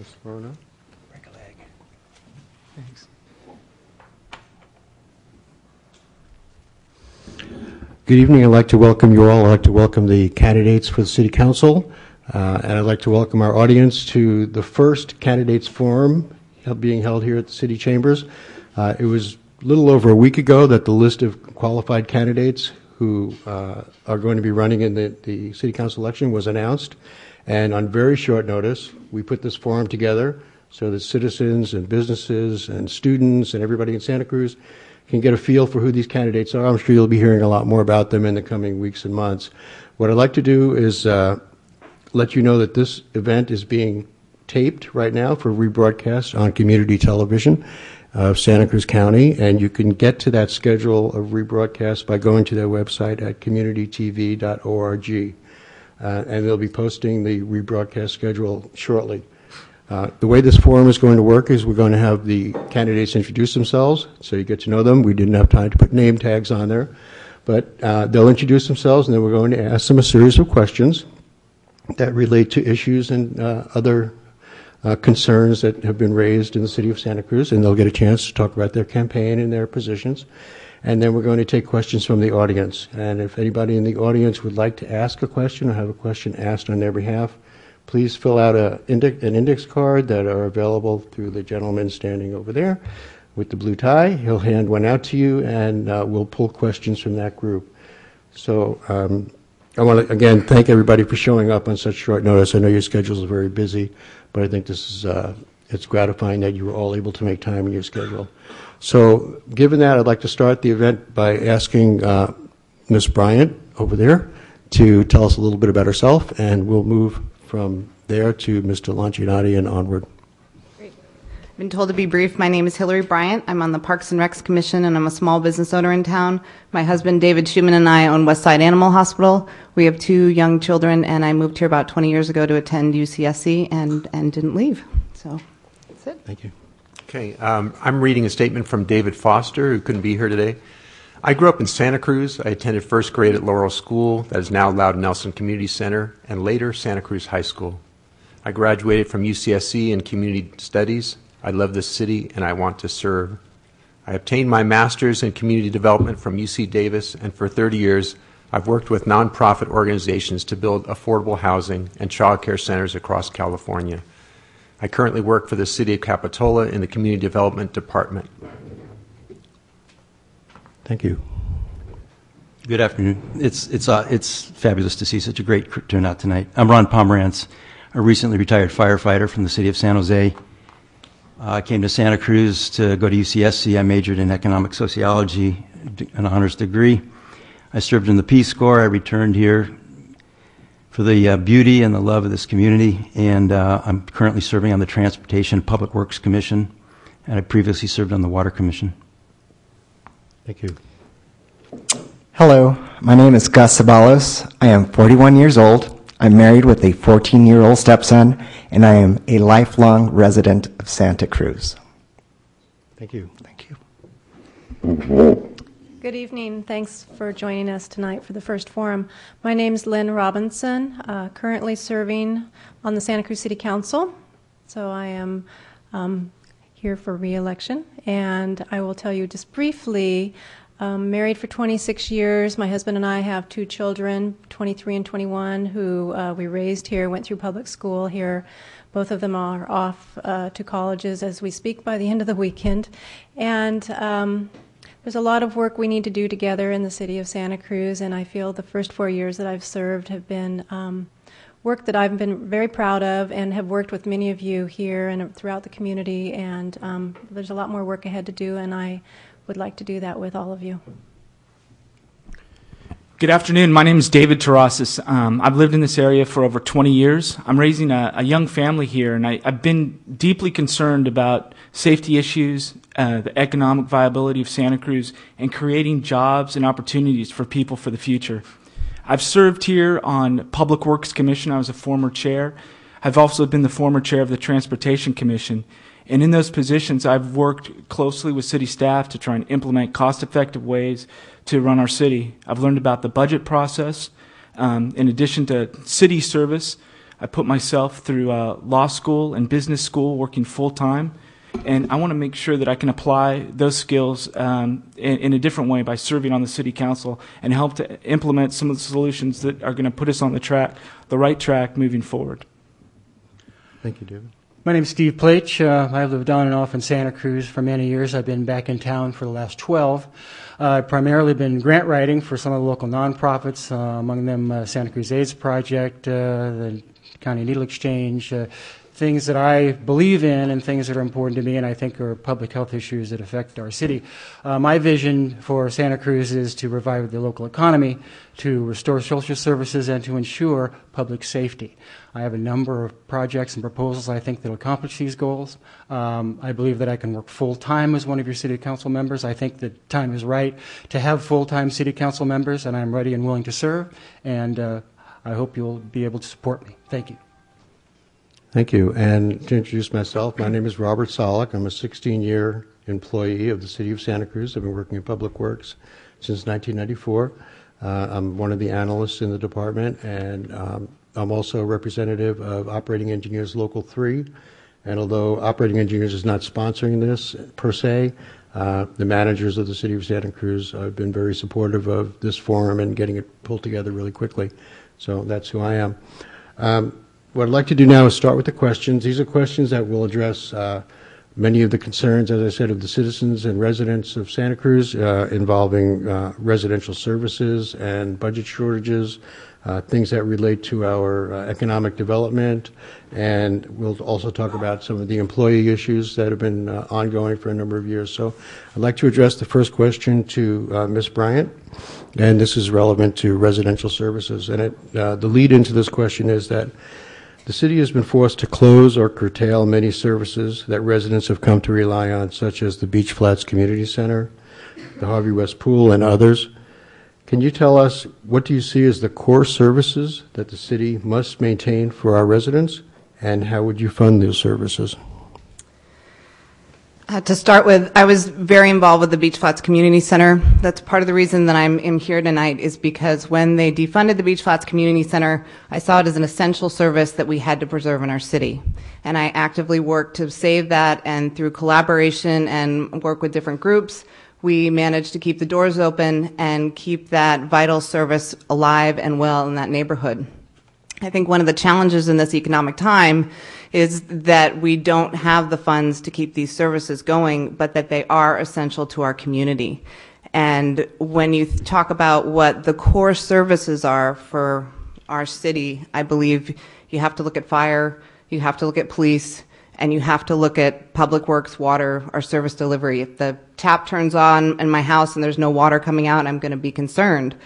Ms. Lorna. Break a leg. Thanks. Good evening. I'd like to welcome you all. I'd like to welcome the candidates for the City Council, and I'd like to welcome our audience to the first Candidates Forum being held here at the City Chambers. It was a little over a week ago that the list of qualified candidates who are going to be running in the City Council election was announced, and on very short notice, we put this forum together so that citizens and businesses and students and everybody in Santa Cruz can get a feel for who these candidates are. I'm sure you'll be hearing a lot more about them in the coming weeks and months. What I'd like to do is let you know that this event is being taped right now for rebroadcast on community television of Santa Cruz County, and you can get to that schedule of rebroadcast by going to their website at communitytv.org, and they'll be posting the rebroadcast schedule shortly. The way this forum is going to work is we're going to have the candidates introduce themselves, so you get to know them. We didn't have time to put name tags on there, but they'll introduce themselves, and then we're going to ask them a series of questions that relate to issues and other concerns that have been raised in the city of Santa Cruz, and they'll get a chance to talk about their campaign and their positions. And then we're going to take questions from the audience. And if anybody in the audience would like to ask a question or have a question asked on their behalf, please fill out an index card that are available through the gentleman standing over there with the blue tie. He'll hand one out to you, and we'll pull questions from that group. So I want to, again, thank everybody for showing up on such short notice. I know your schedules are very busy, but I think this is it's gratifying that you were all able to make time in your schedule. So given that, I'd like to start the event by asking Ms. Bryant over there to tell us a little bit about herself, and we'll move from there to Mr. Lancinati and onward. Great. I've been told to be brief. My name is Hillary Bryant. I'm on the Parks and Recs Commission, and I'm a small business owner in town. My husband, David Schumann, and I own Westside Animal Hospital. We have 2 young children, and I moved here about 20 years ago to attend UCSC and didn't leave. So that's it. Thank you. Okay, I'm reading a statement from David Foster, who couldn't be here today. I grew up in Santa Cruz. I attended first grade at Laurel School, that is now Loud Nelson Community Center, and later Santa Cruz High School. I graduated from UCSC in Community Studies. I love this city, and I want to serve. I obtained my master's in community development from UC Davis, and for 30 years, I've worked with nonprofit organizations to build affordable housing and child care centers across California. I currently work for the City of Capitola in the Community Development Department. Thank you. Good afternoon. It's fabulous to see such a great turnout tonight. I'm Ron Pomerantz, a recently retired firefighter from the city of San Jose. I came to Santa Cruz to go to UCSC. I majored in economic sociology, an honors degree. I served in the Peace Corps. I returned here for the beauty and the love of this community, and I'm currently serving on the Transportation and Public Works Commission, and I previously served on the Water Commission. Thank you. Hello, my name is Gus Sabalos. I am 41 years old. I'm married with a 14-year-old stepson, and I am a lifelong resident of Santa Cruz. Thank you. Thank you. Good evening. Thanks for joining us tonight for the first forum. My name is Lynn Robinson, currently serving on the Santa Cruz City Council. So I am here for re-election, and I will tell you just briefly, married for 26 years. My husband and I have 2 children, 23 and 21, who we raised here, went through public school here. Both of them are off to colleges as we speak by the end of the weekend. And there's a lot of work we need to do together in the city of Santa Cruz, and I feel the first 4 years that I've served have been work that I've been very proud of and have worked with many of you here and throughout the community, and there's a lot more work ahead to do, and I would like to do that with all of you. Good afternoon. My name is David Terrasis. I've lived in this area for over 20 years. I'm raising a young family here, and I've been deeply concerned about safety issues, the economic viability of Santa Cruz, and creating jobs and opportunities for people for the future. I've served here on Public Works Commission. I was a former chair. I've also been the former chair of the Transportation Commission. And in those positions, I've worked closely with city staff to try and implement cost-effective ways to run our city. I've learned about the budget process. In addition to city service, I put myself through law school and business school, working full-time, and I want to make sure that I can apply those skills in a different way by serving on the city council and help to implement some of the solutions that are going to put us on the right track moving forward. Thank you, David. My name's Steve Plach. I've lived on and off in Santa Cruz for many years. I've been back in town for the last 12. I've primarily been grant writing for some of the local nonprofits, among them Santa Cruz AIDS Project, the County Needle Exchange, things that I believe in and things that are important to me and I think are public health issues that affect our city. My vision for Santa Cruz is to revive the local economy, to restore social services, and to ensure public safety. I have a number of projects and proposals I think that will accomplish these goals. I believe that I can work full-time as one of your city council members. I think the time is right to have full-time city council members, and I'm ready and willing to serve, and I hope you'll be able to support me. Thank you. Thank you. And to introduce myself, my name is Robert Solek. I'm a 16-year employee of the City of Santa Cruz. I've been working in Public Works since 1994. I'm one of the analysts in the department, and I'm also a representative of Operating Engineers Local 3. And although Operating Engineers is not sponsoring this per se, the managers of the City of Santa Cruz have been very supportive of this forum and getting it pulled together really quickly. So that's who I am. What I'd like to do now is start with the questions. These are questions that will address many of the concerns, as I said, of the citizens and residents of Santa Cruz involving residential services and budget shortages, things that relate to our economic development, and we'll also talk about some of the employee issues that have been ongoing for a number of years. So I'd like to address the first question to Ms. Bryant, and this is relevant to residential services. And the lead into this question is that the city has been forced to close or curtail many services that residents have come to rely on, such as the Beach Flats Community Center, the Harvey West Pool, and others. Can you tell us, what do you see as the core services that the city must maintain for our residents, and how would you fund those services? To start with, I was very involved with the Beach Flats Community Center. That's part of the reason that I'm here tonight, is because when they defunded the Beach Flats Community Center, I saw it as an essential service that we had to preserve in our city. And I actively worked to save that, and through collaboration and work with different groups, we managed to keep the doors open and keep that vital service alive and well in that neighborhood. I think one of the challenges in this economic time is that we don't have the funds to keep these services going, but that they are essential to our community. And when you talk about what the core services are for our city, I believe you have to look at fire, you have to look at police, and you have to look at public works, water, or service delivery. If the tap turns on in my house and there's no water coming out, I'm going to be concerned.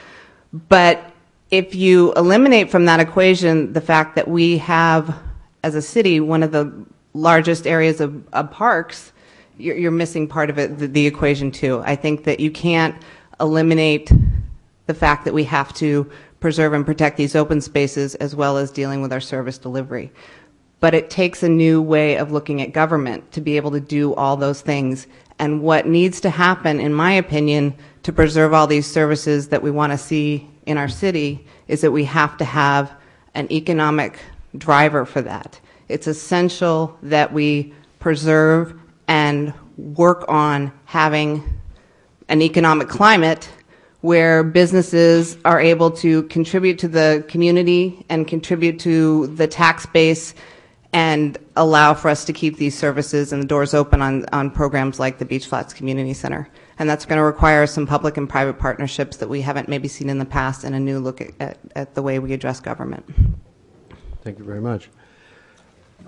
But if you eliminate from that equation the fact that we have, as a city, one of the largest areas of parks, you're missing part of it, the equation too. I think that you can't eliminate the fact that we have to preserve and protect these open spaces as well as dealing with our service delivery. But it takes a new way of looking at government to be able to do all those things. And what needs to happen, in my opinion, to preserve all these services that we want to see in our city is that we have to have an economic driver for that. It's essential that we preserve and work on having an economic climate where businesses are able to contribute to the community and contribute to the tax base and allow for us to keep these services and the doors open on programs like the Beach Flats Community Center. And that's going to require some public and private partnerships that we haven't maybe seen in the past, and a new look at the way we address government. Thank you very much.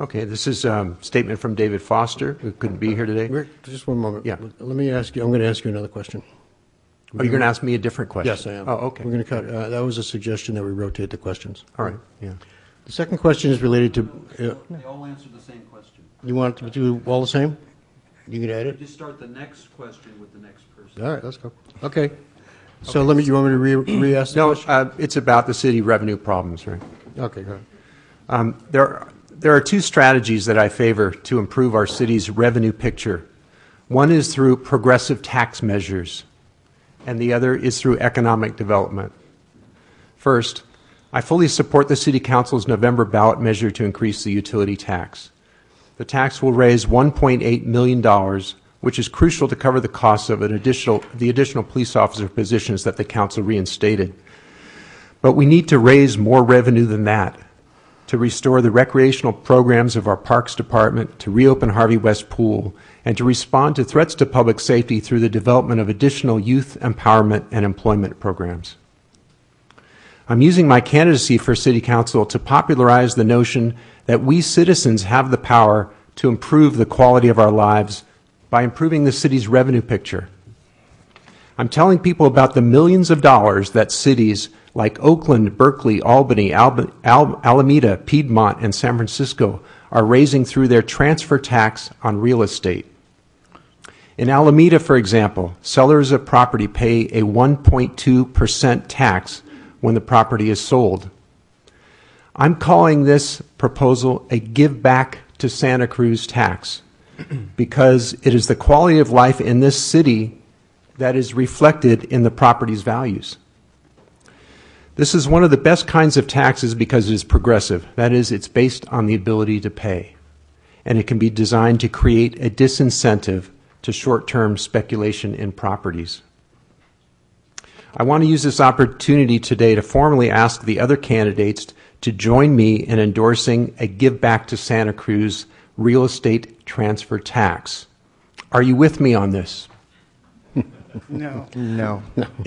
Okay, this is a statement from David Foster, who couldn't be here today. Just one moment. Yeah. Let me ask you, I'm going to ask you another question. Oh, you're going to ask me a different question? Yes, I am. Oh, okay. We're going to cut. That was a suggestion that we rotate the questions. All right, yeah. The second question is related to... They all answer the same question. You want to do all the same? You can add it? Just start the next question with the next person. All right, let's go. Okay. So let me, you want me to re-ask the No, question? it's about the city revenue problems, right? Okay, go ahead. There are two strategies that I favor to improve our city's revenue picture. One is through progressive tax measures, and the other is through economic development. First, I fully support the City Council's November ballot measure to increase the utility tax. The tax will raise $1.8 million, which is crucial to cover the costs of the additional police officer positions that the Council reinstated. But we need to raise more revenue than that to restore the recreational programs of our Parks Department, to reopen Harvey West Pool, and to respond to threats to public safety through the development of additional youth empowerment and employment programs. I'm using my candidacy for City Council to popularize the notion that we citizens have the power to improve the quality of our lives by improving the city's revenue picture. I'm telling people about the millions of dollars that cities like Oakland, Berkeley, Albany, Alameda, Piedmont, and San Francisco are raising through their transfer tax on real estate. In Alameda, for example, sellers of property pay a 1.2% tax when the property is sold. I'm calling this proposal a Give Back to Santa Cruz tax because it is the quality of life in this city that is reflected in the property's values. This is one of the best kinds of taxes because it is progressive. That is, it's based on the ability to pay. And it can be designed to create a disincentive to short-term speculation in properties. I want to use this opportunity today to formally ask the other candidates to join me in endorsing a Give Back to Santa Cruz real estate transfer tax. Are you with me on this? No.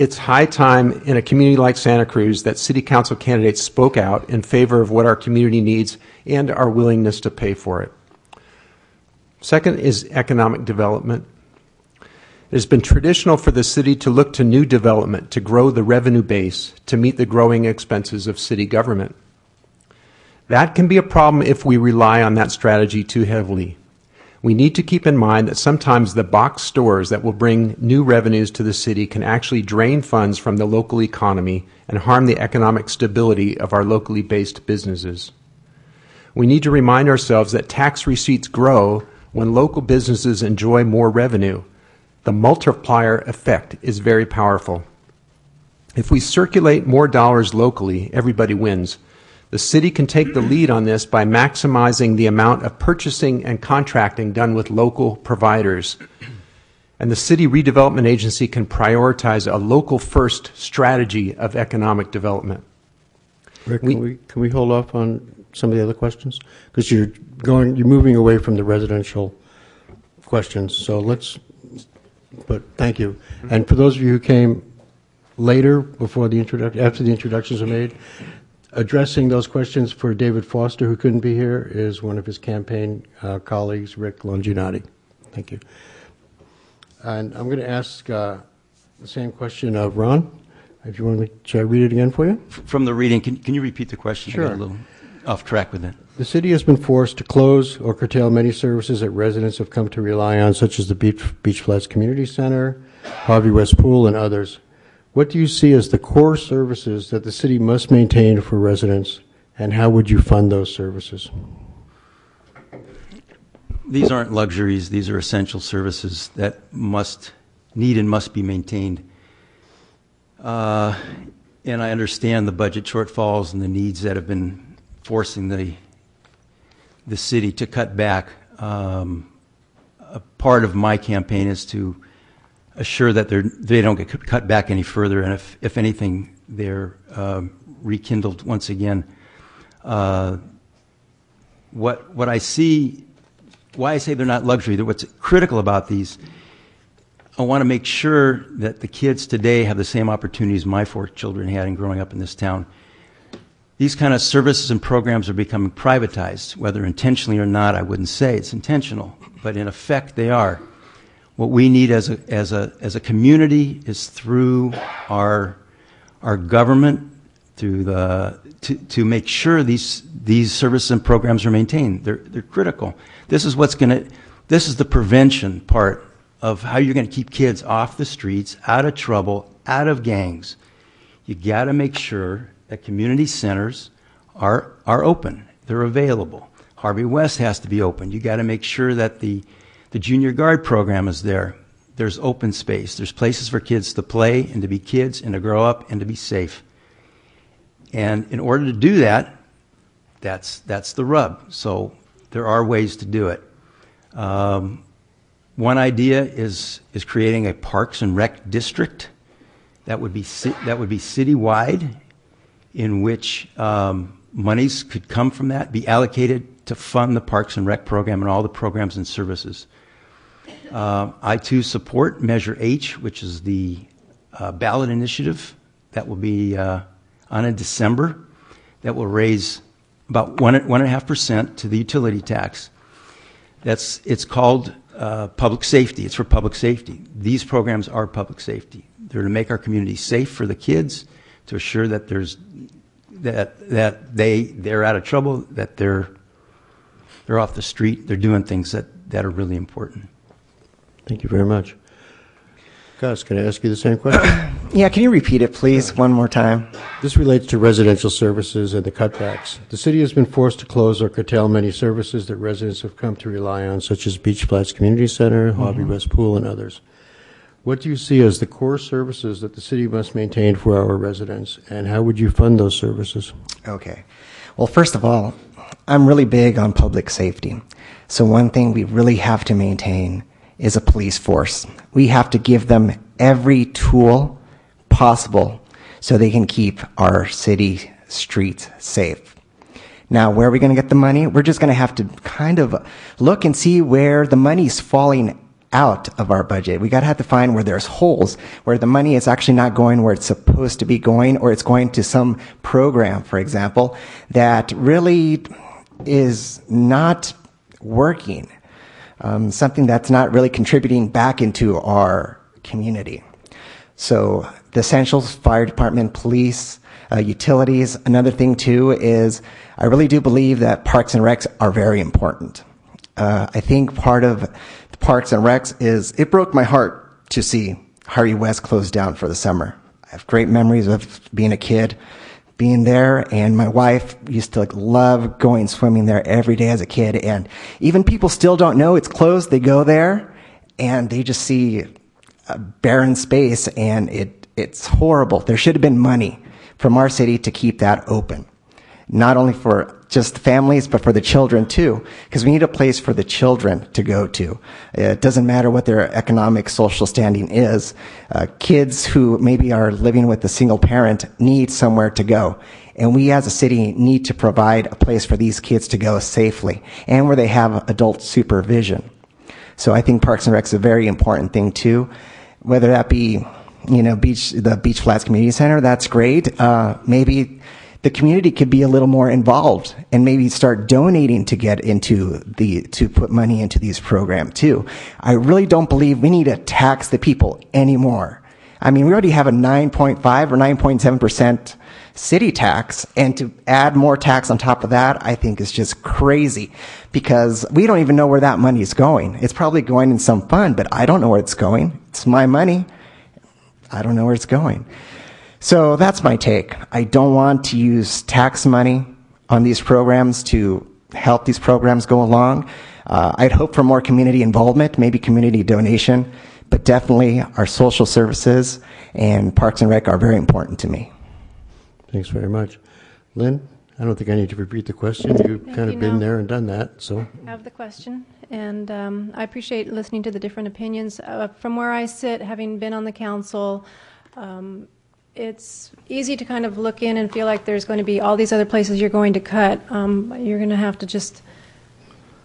It's high time in a community like Santa Cruz that City Council candidates spoke out in favor of what our community needs and our willingness to pay for it. Second is economic development. It has been traditional for the city to look to new development to grow the revenue base to meet the growing expenses of city government. That can be a problem if we rely on that strategy too heavily. We need to keep in mind that sometimes the box stores that will bring new revenues to the city can actually drain funds from the local economy and harm the economic stability of our locally based businesses. We need to remind ourselves that tax receipts grow when local businesses enjoy more revenue. The multiplier effect is very powerful. If we circulate more dollars locally, everybody wins. The city can take the lead on this by maximizing the amount of purchasing and contracting done with local providers. And the City Redevelopment Agency can prioritize a local-first strategy of economic development. Rick, can we hold off on some of the other questions? Because you're moving away from the residential questions. So but thank you. And for those of you who came later, after the introductions are made, addressing those questions for David Foster, who couldn't be here, is one of his campaign colleagues, Rick Longinati. Thank you. And I'm going to ask the same question of Ron. If you want me, should I read it again for you? From the reading, can you repeat the question? Sure. I got a little off track with it. The city has been forced to close or curtail many services that residents have come to rely on, such as the Beach Flats Community Center, Harvey West Pool, and others. What do you see as the core services that the city must maintain for residents, and how would you fund those services? These aren't luxuries. These are essential services that need and must be maintained. And I understand the budget shortfalls and the needs that have been forcing the city to cut back. A part of my campaign is to assure that they don't get cut back any further, and if anything, they're rekindled once again. What I see, why I say they're not luxury, what's critical about these, I want to make sure that the kids today have the same opportunities my 4 children had in growing up in this town. These kind of services and programs are becoming privatized, whether intentionally or not. I wouldn't say it's intentional, but in effect they are. What we need as a community is through our government, to make sure these services and programs are maintained. They're critical. This is the prevention part of how you're going to keep kids off the streets, out of trouble, out of gangs. You got to make sure that community centers are open. They're available. Harvey West has to be open. You got to make sure that the junior guard program is there. There's open space. There's places for kids to play and to be kids and to grow up and to be safe. And in order to do that, that's the rub. So there are ways to do it. One idea is creating a Parks and Rec district that would be citywide, in which monies could come from that, be allocated to fund the Parks and Rec program and all the programs and services. I too support Measure H, which is the ballot initiative that will be on in December, that will raise about 1.5% to the utility tax. It's called public safety. It's for public safety. These programs are public safety. They're to make our community safe for the kids, to assure that they're out of trouble, that they're off the street, they're doing things that are really important. Thank you very much. Gus, can I ask you the same question? Yeah, can you repeat it, please, one more time? This relates to residential services and the cutbacks. The city has been forced to close or curtail many services that residents have come to rely on, such as Beach Flats Community Center, Hobby West Pool, and others. What do you see as the core services that the city must maintain for our residents, and how would you fund those services? Okay. Well, first of all, I'm really big on public safety. So one thing we really have to maintain is a police force. We have to give them every tool possible so they can keep our city streets safe. Now, where are we going to get the money? We're just going to have to kind of look and see where the money's falling out of our budget. We got to have to find where there's holes, where the money is actually not going where it's supposed to be going, or it's going to some program, for example, that really is not working. Something that's not really contributing back into our community. So the essentials, fire department, police, utilities. Another thing too is I really do believe that parks and recs are very important. I think part of the parks and recs is it broke my heart to see Harvey West closed down for the summer. I have great memories of being a kid, being there, and my wife used to love going swimming there every day as a kid. And even people still don't know it's closed. They go there and they just see a barren space, and it's horrible. There should have been money from our city to keep that open, not only for just the families, but for the children too, because we need a place for the children to go to. It doesn't matter what their economic, social standing is. Kids who maybe are living with a single parent need somewhere to go. And we as a city need to provide a place for these kids to go safely and where they have adult supervision. So I think Parks and Rec is a very important thing too, whether that be, the Beach Flats Community Center, that's great. Maybe the community could be a little more involved and maybe start donating to get to put money into these programs too. I really don't believe we need to tax the people anymore. I mean, we already have a 9.5 or 9.7% city tax, and to add more tax on top of that, I think is just crazy, because we don't even know where that money is going. It's probably going in some fund, but I don't know where it's going. It's my money. I don't know where it's going. So that's my take. I don't want to use tax money on these programs to help these programs go along. I'd hope for more community involvement, maybe community donation, but definitely our social services and Parks and Rec are very important to me. Thanks very much. Lynn, I don't think I need to repeat the question. You've kind of been there and done that. So I have the question, and I appreciate listening to the different opinions. From where I sit, having been on the council, it's easy to kind of look in and feel like there's going to be all these other places you're going to cut. You're going to have to just,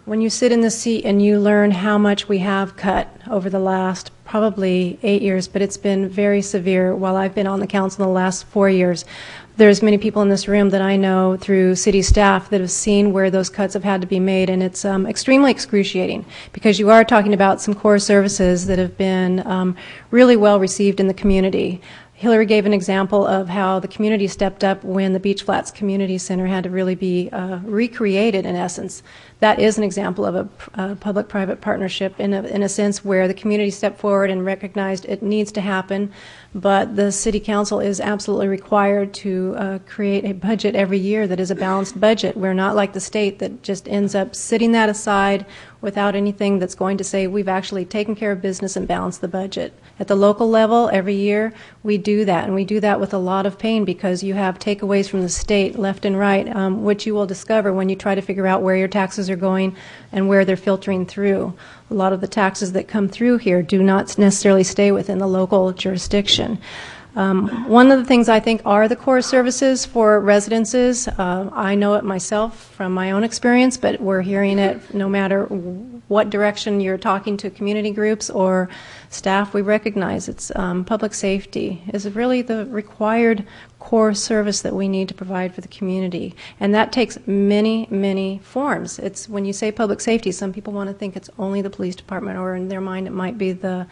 when you sit in the seat and you learn how much we have cut over the last probably 8 years, but it's been very severe while I've been on the council in the last 4 years. There's many people in this room that I know through city staff that have seen where those cuts have had to be made, and it's extremely excruciating, because you are talking about some core services that have been really well received in the community. Hillary gave an example of how the community stepped up when the Beach Flats Community Center had to really be recreated, in essence. That is an example of a public-private partnership in a sense where the community stepped forward and recognized it needs to happen, but the City Council is absolutely required to create a budget every year that is a balanced budget. We're not like the state that just ends up sitting that aside without anything that's going to say we've actually taken care of business and balanced the budget. At the local level, every year, we do that, and we do that with a lot of pain because you have takeaways from the state left and right, which you will discover when you try to figure out where your taxes are going and where they're filtering through. A lot of the taxes that come through here do not necessarily stay within the local jurisdiction. One of the things I think are the core services for residences, I know it myself from my own experience, but we're hearing it no matter what direction you're talking to community groups or staff, we recognize it's public safety is really the required core service that we need to provide for the community. And that takes many, many forms. It's when you say public safety, some people want to think it's only the police department, or in their mind it might be the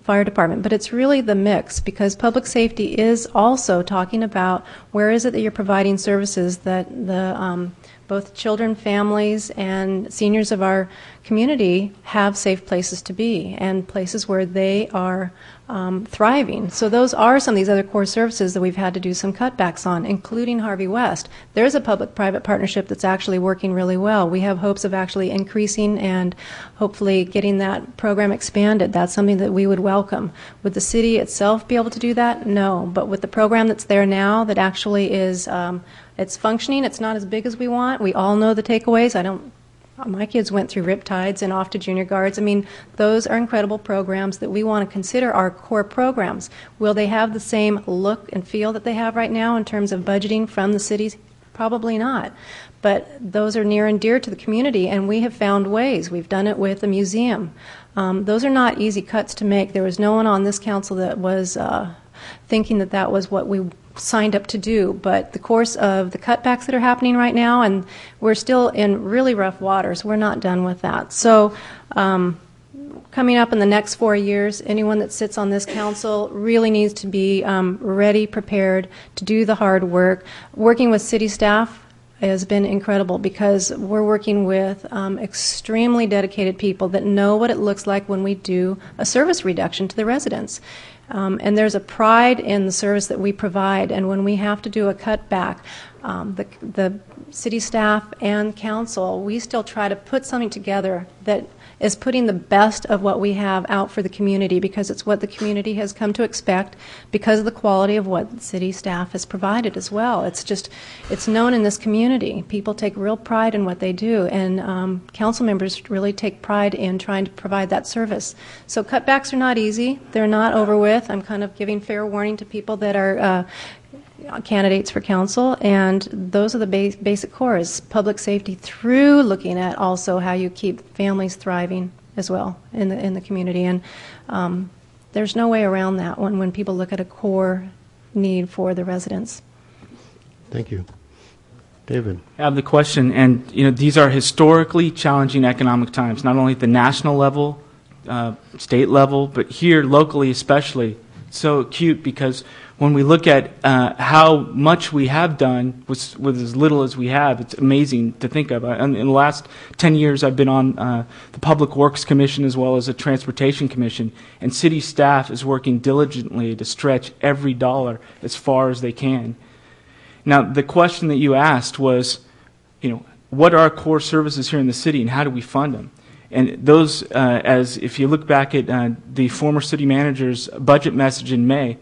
fire department, but it's really the mix, because public safety is also talking about where is it that you're providing services that the both children, families, and seniors of our community have safe places to be and places where they are thriving. So those are some of these other core services that we've had to do some cutbacks on, including Harvey West. There's a public-private partnership that's actually working really well. We have hopes of actually increasing and hopefully getting that program expanded. That's something that we would welcome. Would the city itself be able to do that? No. But with the program that's there now that actually is it's functioning. It's not as big as we want. We all know the takeaways. My kids went through Riptides and off to junior guards. I mean, those are incredible programs that we want to consider our core programs. Will they have the same look and feel that they have right now in terms of budgeting from the cities? Probably not. But those are near and dear to the community, and we have found ways. We've done it with the museum. Those are not easy cuts to make. There was no one on this council that was thinking that that was what we signed up to do, but the course of the cutbacks that are happening right now, and we're still in really rough waters, we're not done with that. So coming up in the next 4 years, anyone that sits on this council really needs to be ready, prepared to do the hard work. Working with city staff has been incredible because we're working with extremely dedicated people that know what it looks like when we do a service reduction to the residents. And there's a pride in the service that we provide, and when we have to do a cutback, the city staff and council, we still try to put something together that is putting the best of what we have out for the community, because it's what the community has come to expect because of the quality of what the city staff has provided as well. It's known in this community. People take real pride in what they do, and council members really take pride in trying to provide that service. So cutbacks are not easy. They're not over with. I'm kind of giving fair warning to people that are candidates for council, and those are the basic cores. Public safety through looking at also how you keep families thriving as well in the community, and there's no way around that when people look at a core need for the residents. Thank you. David. I have the question, and these are historically challenging economic times, not only at the national level, state level, but here locally especially. So acute because when we look at how much we have done with as little as we have, it's amazing to think of. In the last 10 years, I've been on the Public Works Commission as well as the Transportation Commission, and city staff is working diligently to stretch every dollar as far as they can. Now, the question that you asked was, what are our core services here in the city, and how do we fund them? And those, as if you look back at the former city manager's budget message in May,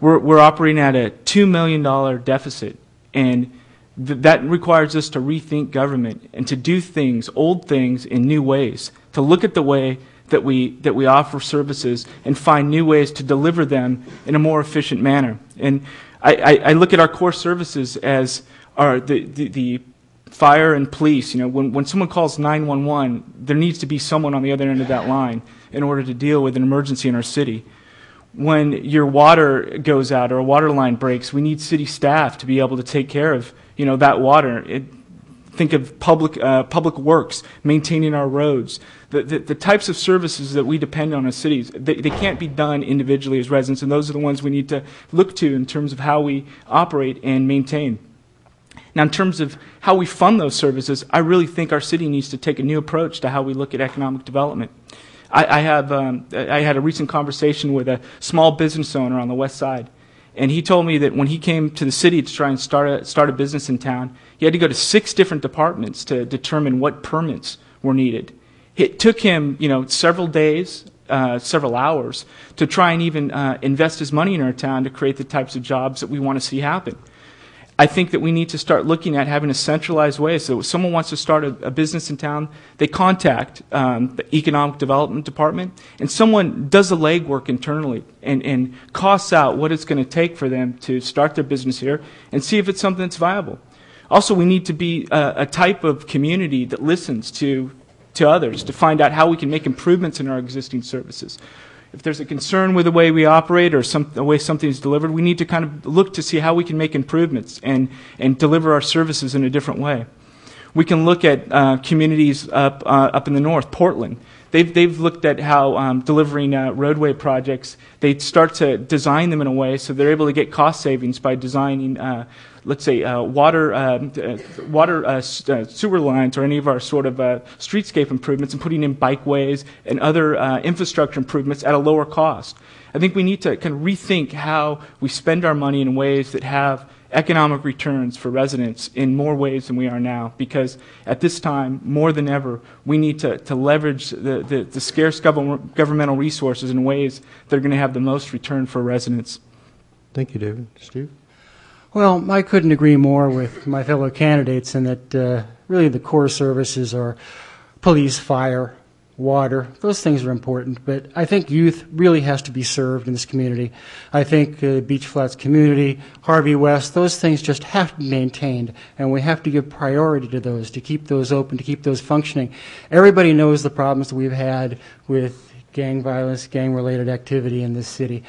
we're operating at a $2 million deficit, and that requires us to rethink government and to do things, old things, in new ways, to look at the way that we offer services and find new ways to deliver them in a more efficient manner. And I look at our core services as the fire and police. When someone calls 911, there needs to be someone on the other end of that line in order to deal with an emergency in our city. When your water goes out or a water line breaks, we need city staff to be able to take care of that water. Think of public works, maintaining our roads. The types of services that we depend on as cities, they can't be done individually as residents, and those are the ones we need to look to in terms of how we operate and maintain. Now, in terms of how we fund those services, I really think our city needs to take a new approach to how we look at economic development. I had a recent conversation with a small business owner on the west side, and he told me that when he came to the city to try and start a business in town, he had to go to 6 different departments to determine what permits were needed. It took him, several days, several hours to try and even invest his money in our town to create the types of jobs that we want to see happen. I think that we need to start looking at having a centralized way. So if someone wants to start a business in town, they contact the Economic Development Department, and someone does the legwork internally and costs out what it's going to take for them to start their business here and see if it's something that's viable. Also, we need to be a type of community that listens to others to find out how we can make improvements in our existing services. If there's a concern with the way we operate or the way something is delivered, we need to kind of look to see how we can make improvements and deliver our services in a different way. We can look at communities up in the north, Portland. They've looked at how delivering roadway projects, they start to design them in a way so they're able to get cost savings by designing, let's say, sewer lines or any of our sort of streetscape improvements and putting in bikeways and other infrastructure improvements at a lower cost. I think we need to kind of rethink how we spend our money in ways that have economic returns for residents in more ways than we are now, because at this time, more than ever, we need to leverage the scarce governmental resources in ways that are going to have the most return for residents. Thank you, David. Steve? Well, I couldn't agree more with my fellow candidates in that really the core services are police, fire, water. Those things are important, but I think youth really has to be served in this community. I think Beach Flats community, Harvey West, those things just have to be maintained, and we have to give priority to those, to keep those open, to keep those functioning. Everybody knows the problems that we've had with gang violence, gang-related activity in this city.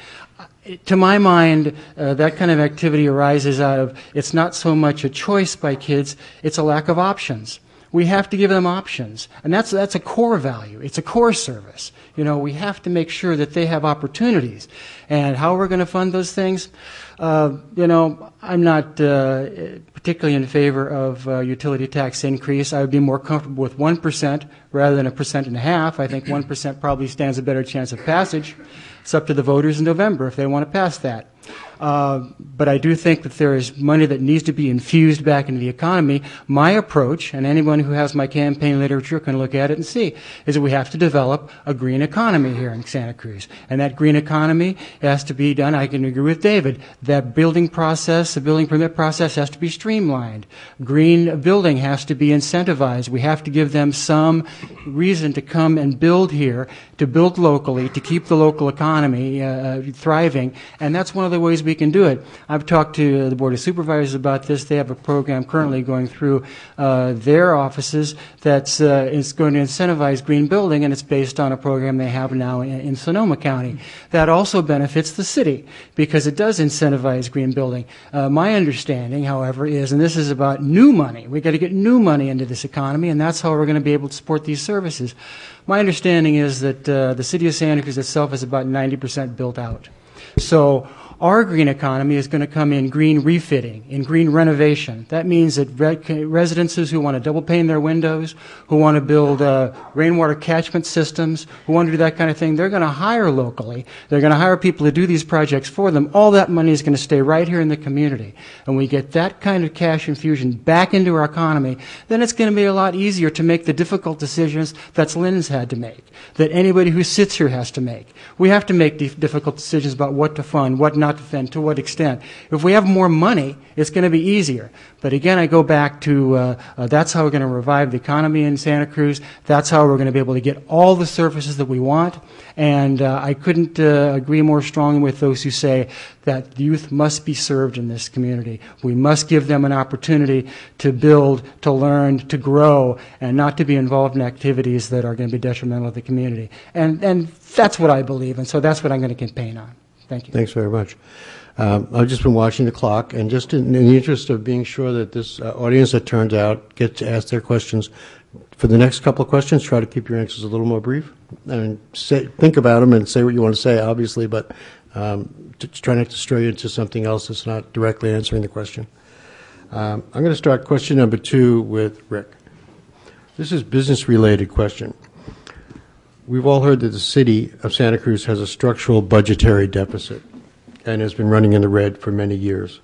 To my mind, that kind of activity arises out of, it's not so much a choice by kids, it's a lack of options. We have to give them options, and that's a core value. It's a core service. You know, we have to make sure that they have opportunities. And how we're going to fund those things, you know, I'm not particularly in favor of utility tax increase. I would be more comfortable with 1% rather than 1.5%. I think 1% probably stands a better chance of passage. It's up to the voters in November if they want to pass that. But I do think that there is money that needs to be infused back into the economy. My approach, and anyone who has my campaign literature can look at it and see, is that we have to develop a green economy here in Santa Cruz. And that green economy has to be done, I can agree with David, that building process, the building permit process has to be streamlined. Green building has to be incentivized. We have to give them some reason to come and build here, to build locally, to keep the local economy thriving. And that's one of the ways we can do it. I've talked to the Board of Supervisors about this. They have a program currently going through their offices that's is going to incentivize green building, and it's based on a program they have now in Sonoma County. That also benefits the city because it does incentivize green building. My understanding, however, is, and this is about new money, we've got to get new money into this economy, and that's how we're going to be able to support these services. My understanding is that the city of Santa Cruz itself is about 90% built out. So our green economy is going to come in green refitting, in green renovation. That means that residences who want to double pane their windows, who want to build rainwater catchment systems, who want to do that kind of thing, they're going to hire locally. They're going to hire people to do these projects for them. All that money is going to stay right here in the community. And we get that kind of cash infusion back into our economy, then it's going to be a lot easier to make the difficult decisions that Lynn's had to make, that anybody who sits here has to make. We have to make difficult decisions about what to fund, what not to fund, to what extent. If we have more money, it's going to be easier. But again, I go back to that's how we're going to revive the economy in Santa Cruz. That's how we're going to be able to get all the services that we want. And I couldn't agree more strongly with those who say that youth must be served in this community. We must give them an opportunity to build, to learn, to grow, and not to be involved in activities that are going to be detrimental to the community. And that's what I believe, and so that's what I'm going to campaign on. Thank you. Thanks very much. I've just been watching the clock, and just in the interest of being sure that this audience that turns out get to ask their questions, for the next couple of questions, try to keep your answers a little more brief. And think about them and say what you want to say, obviously, but try not to stray into something else that's not directly answering the question. I'm going to start question number 2 with Rick. This is a business-related question. We've all heard that the city of Santa Cruz has a structural budgetary deficit and has been running in the red for many years.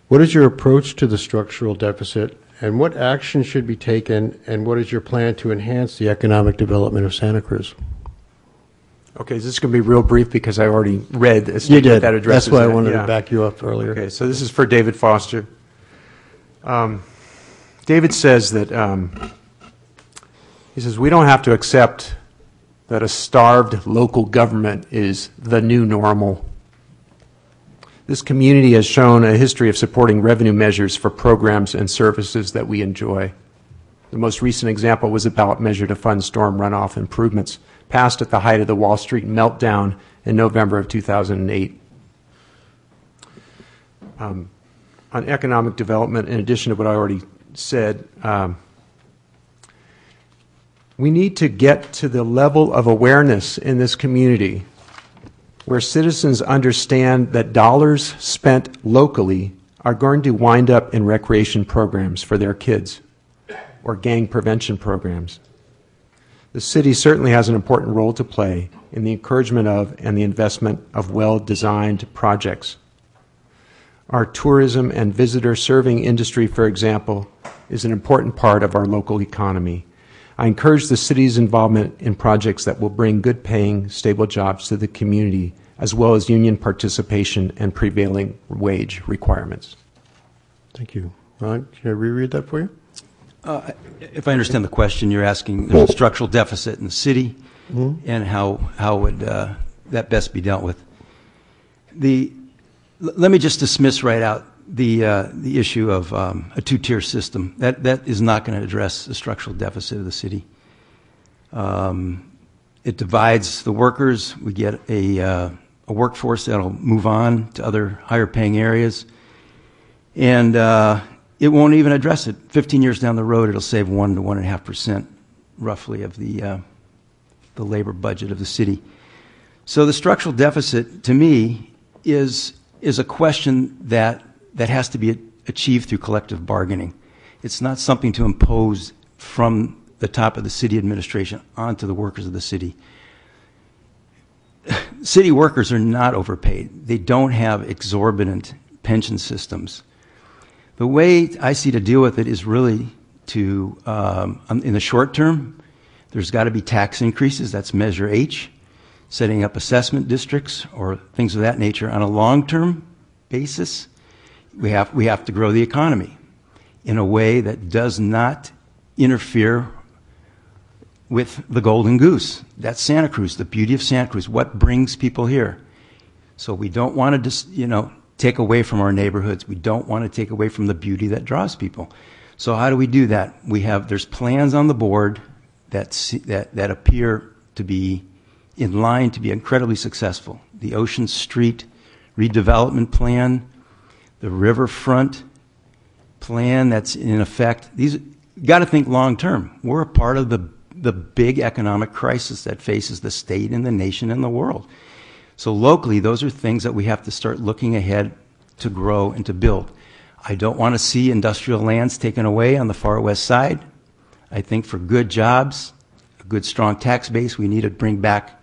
What is your approach to the structural deficit, and what action should be taken, and what is your plan to enhance the economic development of Santa Cruz? Okay, this is going to be real brief because I already read a You statement did. that addresses That's why I that. wanted Yeah. to back you up earlier. Okay, so this is for David Foster. David says that, he says, we don't have to accept that a starved local government is the new normal. This community has shown a history of supporting revenue measures for programs and services that we enjoy. The most recent example was a ballot measure to fund storm runoff improvements, passed at the height of the Wall Street meltdown in November of 2008. On economic development, in addition to what I already said, we need to get to the level of awareness in this community where citizens understand that dollars spent locally are going to wind up in recreation programs for their kids or gang prevention programs. The city certainly has an important role to play in the encouragement of and the investment of well-designed projects. Our tourism and visitor serving industry, for example, is an important part of our local economy. I encourage the city's involvement in projects that will bring good-paying, stable jobs to the community, as well as union participation and prevailing wage requirements. Thank you. Ron, can I reread that for you? If I understand the question, you're asking there's a structural deficit in the city and how would that best be dealt with. Let me just dismiss right out the issue of a two-tier system. That is not going to address the structural deficit of the city. It divides the workers. We get a workforce that'll move on to other higher-paying areas, and it won't even address it. 15 years down the road, it'll save 1 to 1.5% roughly of the labor budget of the city. So the structural deficit, to me, is a question that has to be achieved through collective bargaining. It's not something to impose from the top of the city administration onto the workers of the city. City workers are not overpaid. They don't have exorbitant pension systems. The way I see to deal with it is really to, in the short term, there's got to be tax increases. That's Measure H, setting up assessment districts or things of that nature. On a long-term basis, we have to grow the economy in a way that does not interfere with the golden goose. That's Santa Cruz, the beauty of Santa Cruz, what brings people here. So we don't want to just, take away from our neighborhoods. We don't want to take away from the beauty that draws people. So how do we do that? There's plans on the board that appear to be in line to be incredibly successful. The Ocean Street redevelopment plan, the riverfront plan that's in effect. These got to think long term. We're a part of the big economic crisis that faces the state and the nation and the world. So locally, those are things that we have to start looking ahead to grow and to build. I don't want to see industrial lands taken away on the far west side. I think for good jobs, a good strong tax base, we need to bring back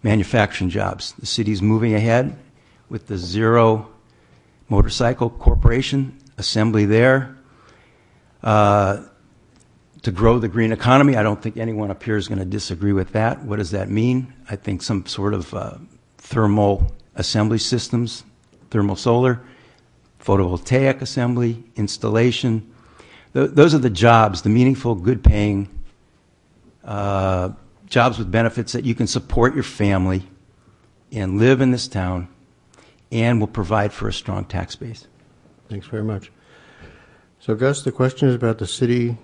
manufacturing jobs. The city's moving ahead with the Zero Motorcycle Corporation assembly there. To grow the green economy, I don't think anyone up here is going to disagree with that. What does that mean? I think some sort of thermal assembly systems, thermal solar, photovoltaic assembly, installation. Those are the jobs, the meaningful, good-paying jobs with benefits that you can support your family and live in this town and will provide for a strong tax base. Thanks very much. So, Gus, the question is about the city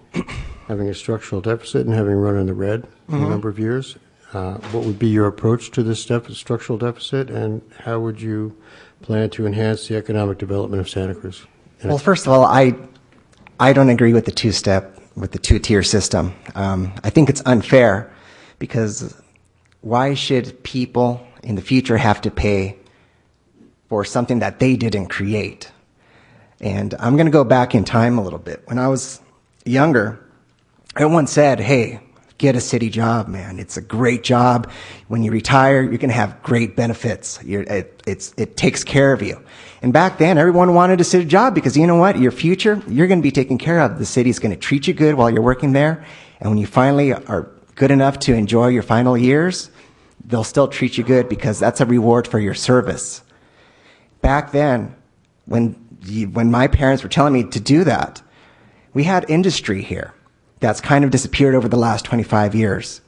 having a structural deficit and having run in the red for a number of years. What would be your approach to this structural deficit, and how would you plan to enhance the economic development of Santa Cruz? Well, first of all, I don't agree with the two-tier system. I think it's unfair because why should people in the future have to pay for something that they didn't create? And I'm going to go back in time a little bit. When I was younger, everyone said, hey, get a city job, man. It's a great job. When you retire, you're going to have great benefits. It takes care of you. And back then, everyone wanted a city job because you know what? Your future, you're going to be taken care of. The city's going to treat you good while you're working there. And when you finally are good enough to enjoy your final years, they'll still treat you good because that's a reward for your service. Back then, when my parents were telling me to do that, we had industry here that's kind of disappeared over the last 25 years.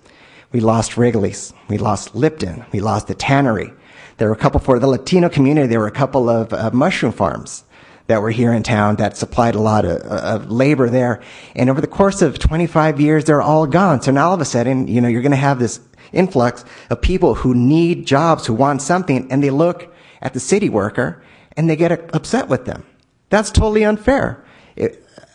We lost Wrigley's, we lost Lipton, we lost the tannery. There were a couple, for the Latino community, there were a couple of mushroom farms that were here in town that supplied a lot of labor there. And over the course of 25 years, they're all gone. So now all of a sudden, you're going to have this influx of people who need jobs, who want something, and they look at the city worker and they get upset with them. That's totally unfair.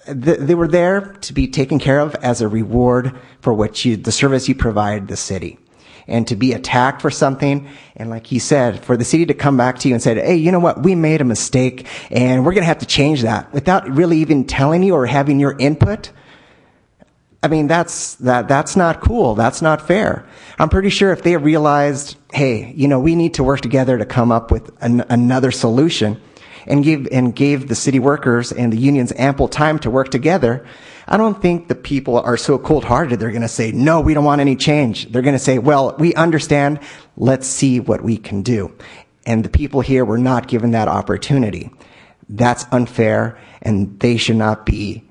They were there to be taken care of as a reward for the service you provide the city. And to be attacked for something, and like he said, for the city to come back to you and say, hey, you know what, we made a mistake, and we're going to have to change that, without really even telling you or having your input, I mean, that's not cool. That's not fair. I'm pretty sure if they realized, hey, we need to work together to come up with another solution, and gave the city workers and the unions ample time to work together, I don't think the people are so cold-hearted they're going to say, no, we don't want any change. They're going to say, well, we understand. Let's see what we can do. And the people here were not given that opportunity. That's unfair, and they should not be,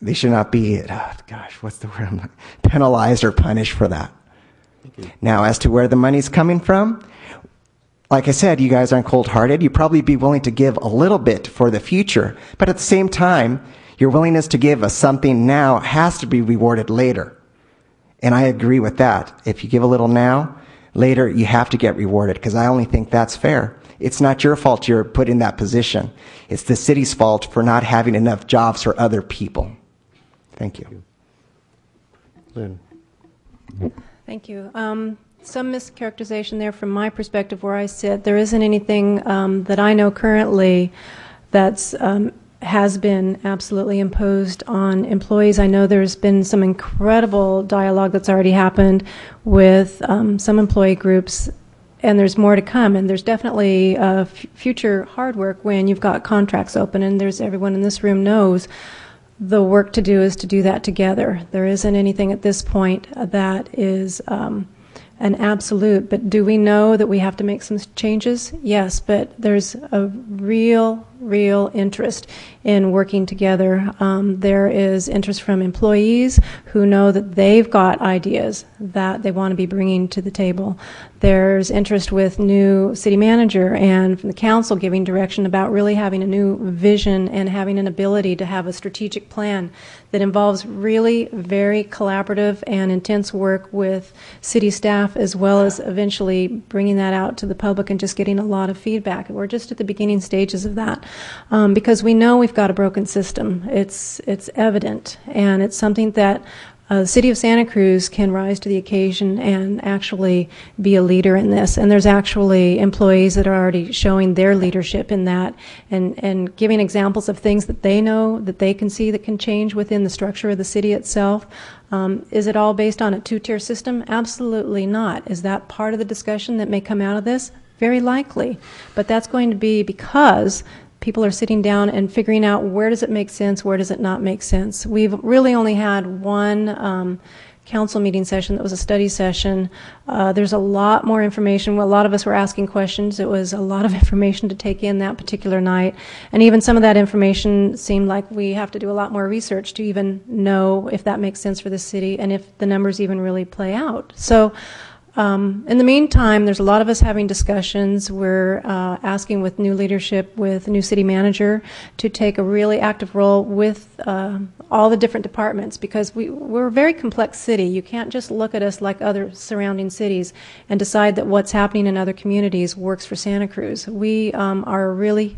what's the word? Penalized or punished for that. Now, as to where the money's coming from, like I said, you guys aren't cold-hearted. You'd probably be willing to give a little bit for the future. But at the same time, your willingness to give us something now has to be rewarded later. And I agree with that. If you give a little now, later you have to get rewarded, because I only think that's fair. It's not your fault you're put in that position. It's the city's fault for not having enough jobs for other people. Thank you. Lynn. Thank you. Some mischaracterization there from my perspective where I sit. There isn't anything that I know currently that's has been absolutely imposed on employees. I know there's been some incredible dialogue that's already happened with some employee groups, and there's more to come. And there's definitely future hard work when you've got contracts open, and everyone in this room knows the work to do is to do that together. There isn't anything at this point that is an absolute, but do we know that we have to make some changes? Yes, but there's a real interest in working together. There is interest from employees who know that they've got ideas that they want to be bringing to the table. There's interest with new city manager and from the council giving direction about really having a new vision and having an ability to have a strategic plan that involves really very collaborative and intense work with city staff, as well as eventually bringing that out to the public and just getting a lot of feedback. We're just at the beginning stages of that, because we know we've got a broken system. It's evident, and it's something that the City of Santa Cruz can rise to the occasion and actually be a leader in this. And there's actually employees that are already showing their leadership in that and giving examples of things that they know, that they can see that can change within the structure of the city itself. Is it all based on a two-tier system? Absolutely not. Is that part of the discussion that may come out of this? Very likely. But that's going to be because people are sitting down and figuring out where does it make sense, where does it not make sense. We've really only had one council meeting session that was a study session. There's a lot more information. A lot of us were asking questions. It was a lot of information to take in that particular night. And even some of that information seemed like we have to do a lot more research to even know if that makes sense for the city and if the numbers even really play out. So in the meantime, there's a lot of us having discussions. We're asking with new leadership, with new city manager, to take a really active role with all the different departments, because we're a very complex city. You can't just look at us like other surrounding cities and decide that what's happening in other communities works for Santa Cruz. We are a really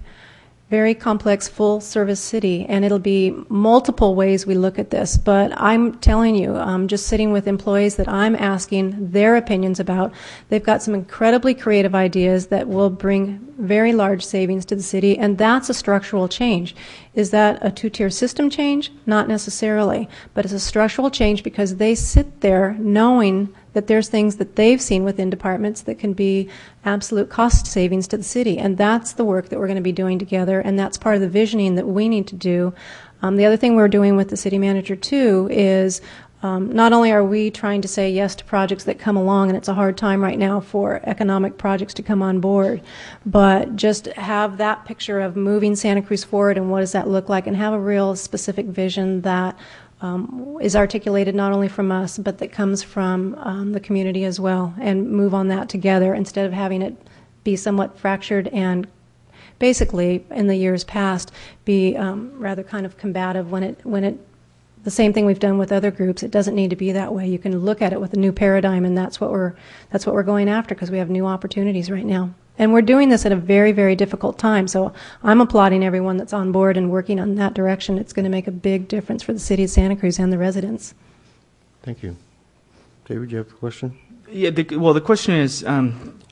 very complex, full-service city, and it'll be multiple ways we look at this. But I'm telling you, just sitting with employees that I'm asking their opinions about, they've got some incredibly creative ideas that will bring very large savings to the city, and that's a structural change. Is that a two-tier system change? Not necessarily, but it's a structural change because they sit there knowing that there's things that they've seen within departments that can be absolute cost savings to the city. And that's the work that we're going to be doing together, and that's part of the visioning that we need to do. The other thing we're doing with the city manager, too, is Not only are we trying to say yes to projects that come along, and it's a hard time right now for economic projects to come on board, but just have that picture of moving Santa Cruz forward and what does that look like, and have a real specific vision that is articulated not only from us, but that comes from the community as well, and move on that together instead of having it be somewhat fractured and basically, in the years past, be rather kind of combative when it the same thing we've done with other groups. It doesn't need to be that way. You can look at it with a new paradigm, and that's what we're going after, because we have new opportunities right now. And we're doing this at a very, very difficult time. So I'm applauding everyone that's on board and working on that direction. It's going to make a big difference for the city of Santa Cruz and the residents. Thank you. David, you have a question? Yeah, the question is,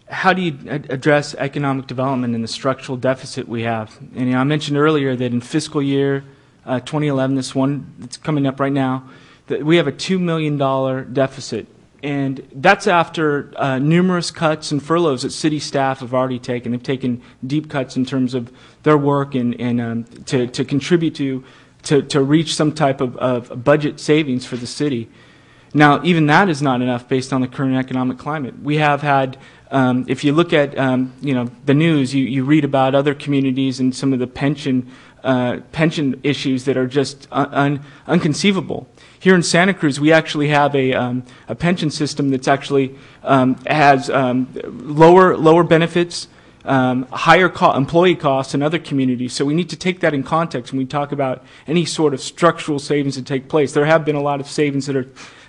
how do you address economic development and the structural deficit we have? And I mentioned earlier that in fiscal year 2011, this one that's coming up right now, that we have a $2 million deficit. And that's after numerous cuts and furloughs that city staff have already taken. They've taken deep cuts in terms of their work and to contribute to reach some type of budget savings for the city. Now, even that is not enough based on the current economic climate. We have had, if you look at the news, you read about other communities and some of the pension issues that are just unconceivable. Here in Santa Cruz, we actually have a pension system that's actually has lower benefits, higher employee costs in other communities. So we need to take that in context when we talk about any sort of structural savings that take place. There have been a lot of savings that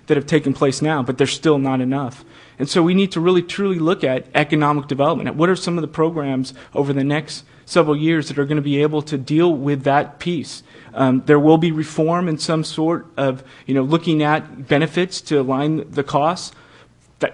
have taken place now, but they're still not enough. And so we need to really truly look at economic development. What are some of the programs over the next several years that are going to be able to deal with that piece? There will be reform in some sort of, looking at benefits to align the costs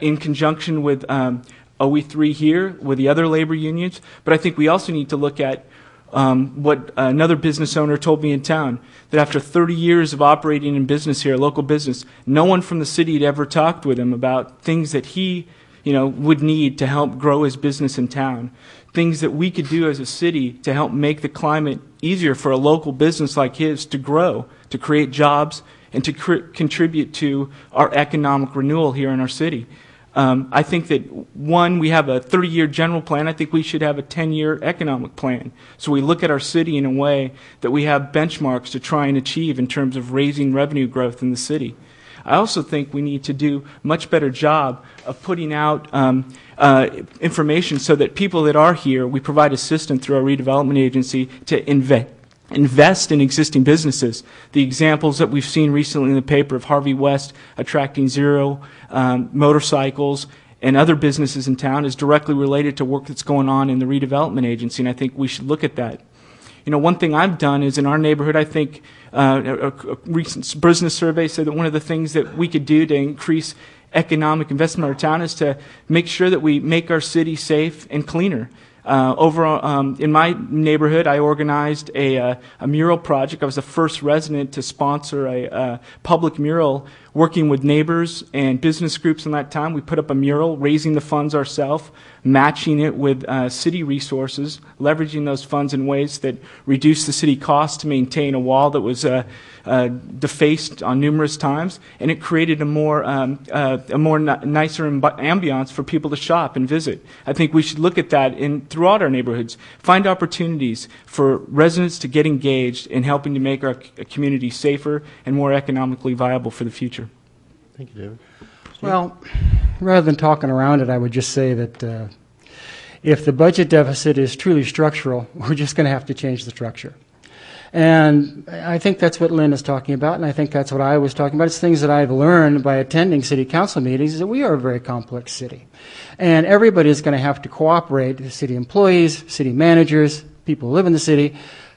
in conjunction with OE3 here, with the other labor unions. But I think we also need to look at what another business owner told me in town, that after 30 years of operating in business here, local business, no one from the city had ever talked with him about things that he would need to help grow his business in town. Things that we could do as a city to help make the climate easier for a local business like his to grow, to create jobs, and to contribute to our economic renewal here in our city. I think that, one, we have a 30-year general plan. I think we should have a 10-year economic plan. So we look at our city in a way that we have benchmarks to try and achieve in terms of raising revenue growth in the city. I also think we need to do a much better job of putting out information so that people that are here, we provide assistance through our redevelopment agency to invest in existing businesses. The examples that we've seen recently in the paper of Harvey West attracting Zero motorcycles and other businesses in town is directly related to work that's going on in the redevelopment agency, and I think we should look at that. One thing I've done is in our neighborhood, I think a recent business survey said that one of the things that we could do to increase economic investment in our town is to make sure that we make our city safe and cleaner. In my neighborhood, I organized a mural project. I was the first resident to sponsor a public mural, working with neighbors and business groups in that time. We put up a mural, raising the funds ourselves, matching it with city resources, leveraging those funds in ways that reduce the city cost to maintain a wall that was defaced on numerous times, and it created a more nicer ambiance for people to shop and visit. I think we should look at that throughout our neighborhoods, find opportunities for residents to get engaged in helping to make our community safer and more economically viable for the future. Thank you, David. Well, rather than talking around it, I would just say that if the budget deficit is truly structural, we're just going to have to change the structure. And I think that's what Lynn is talking about, and I think that's what I was talking about. It's things that I've learned by attending city council meetings, is that we are a very complex city. And everybody is going to have to cooperate, the city employees, city managers, people who live in the city,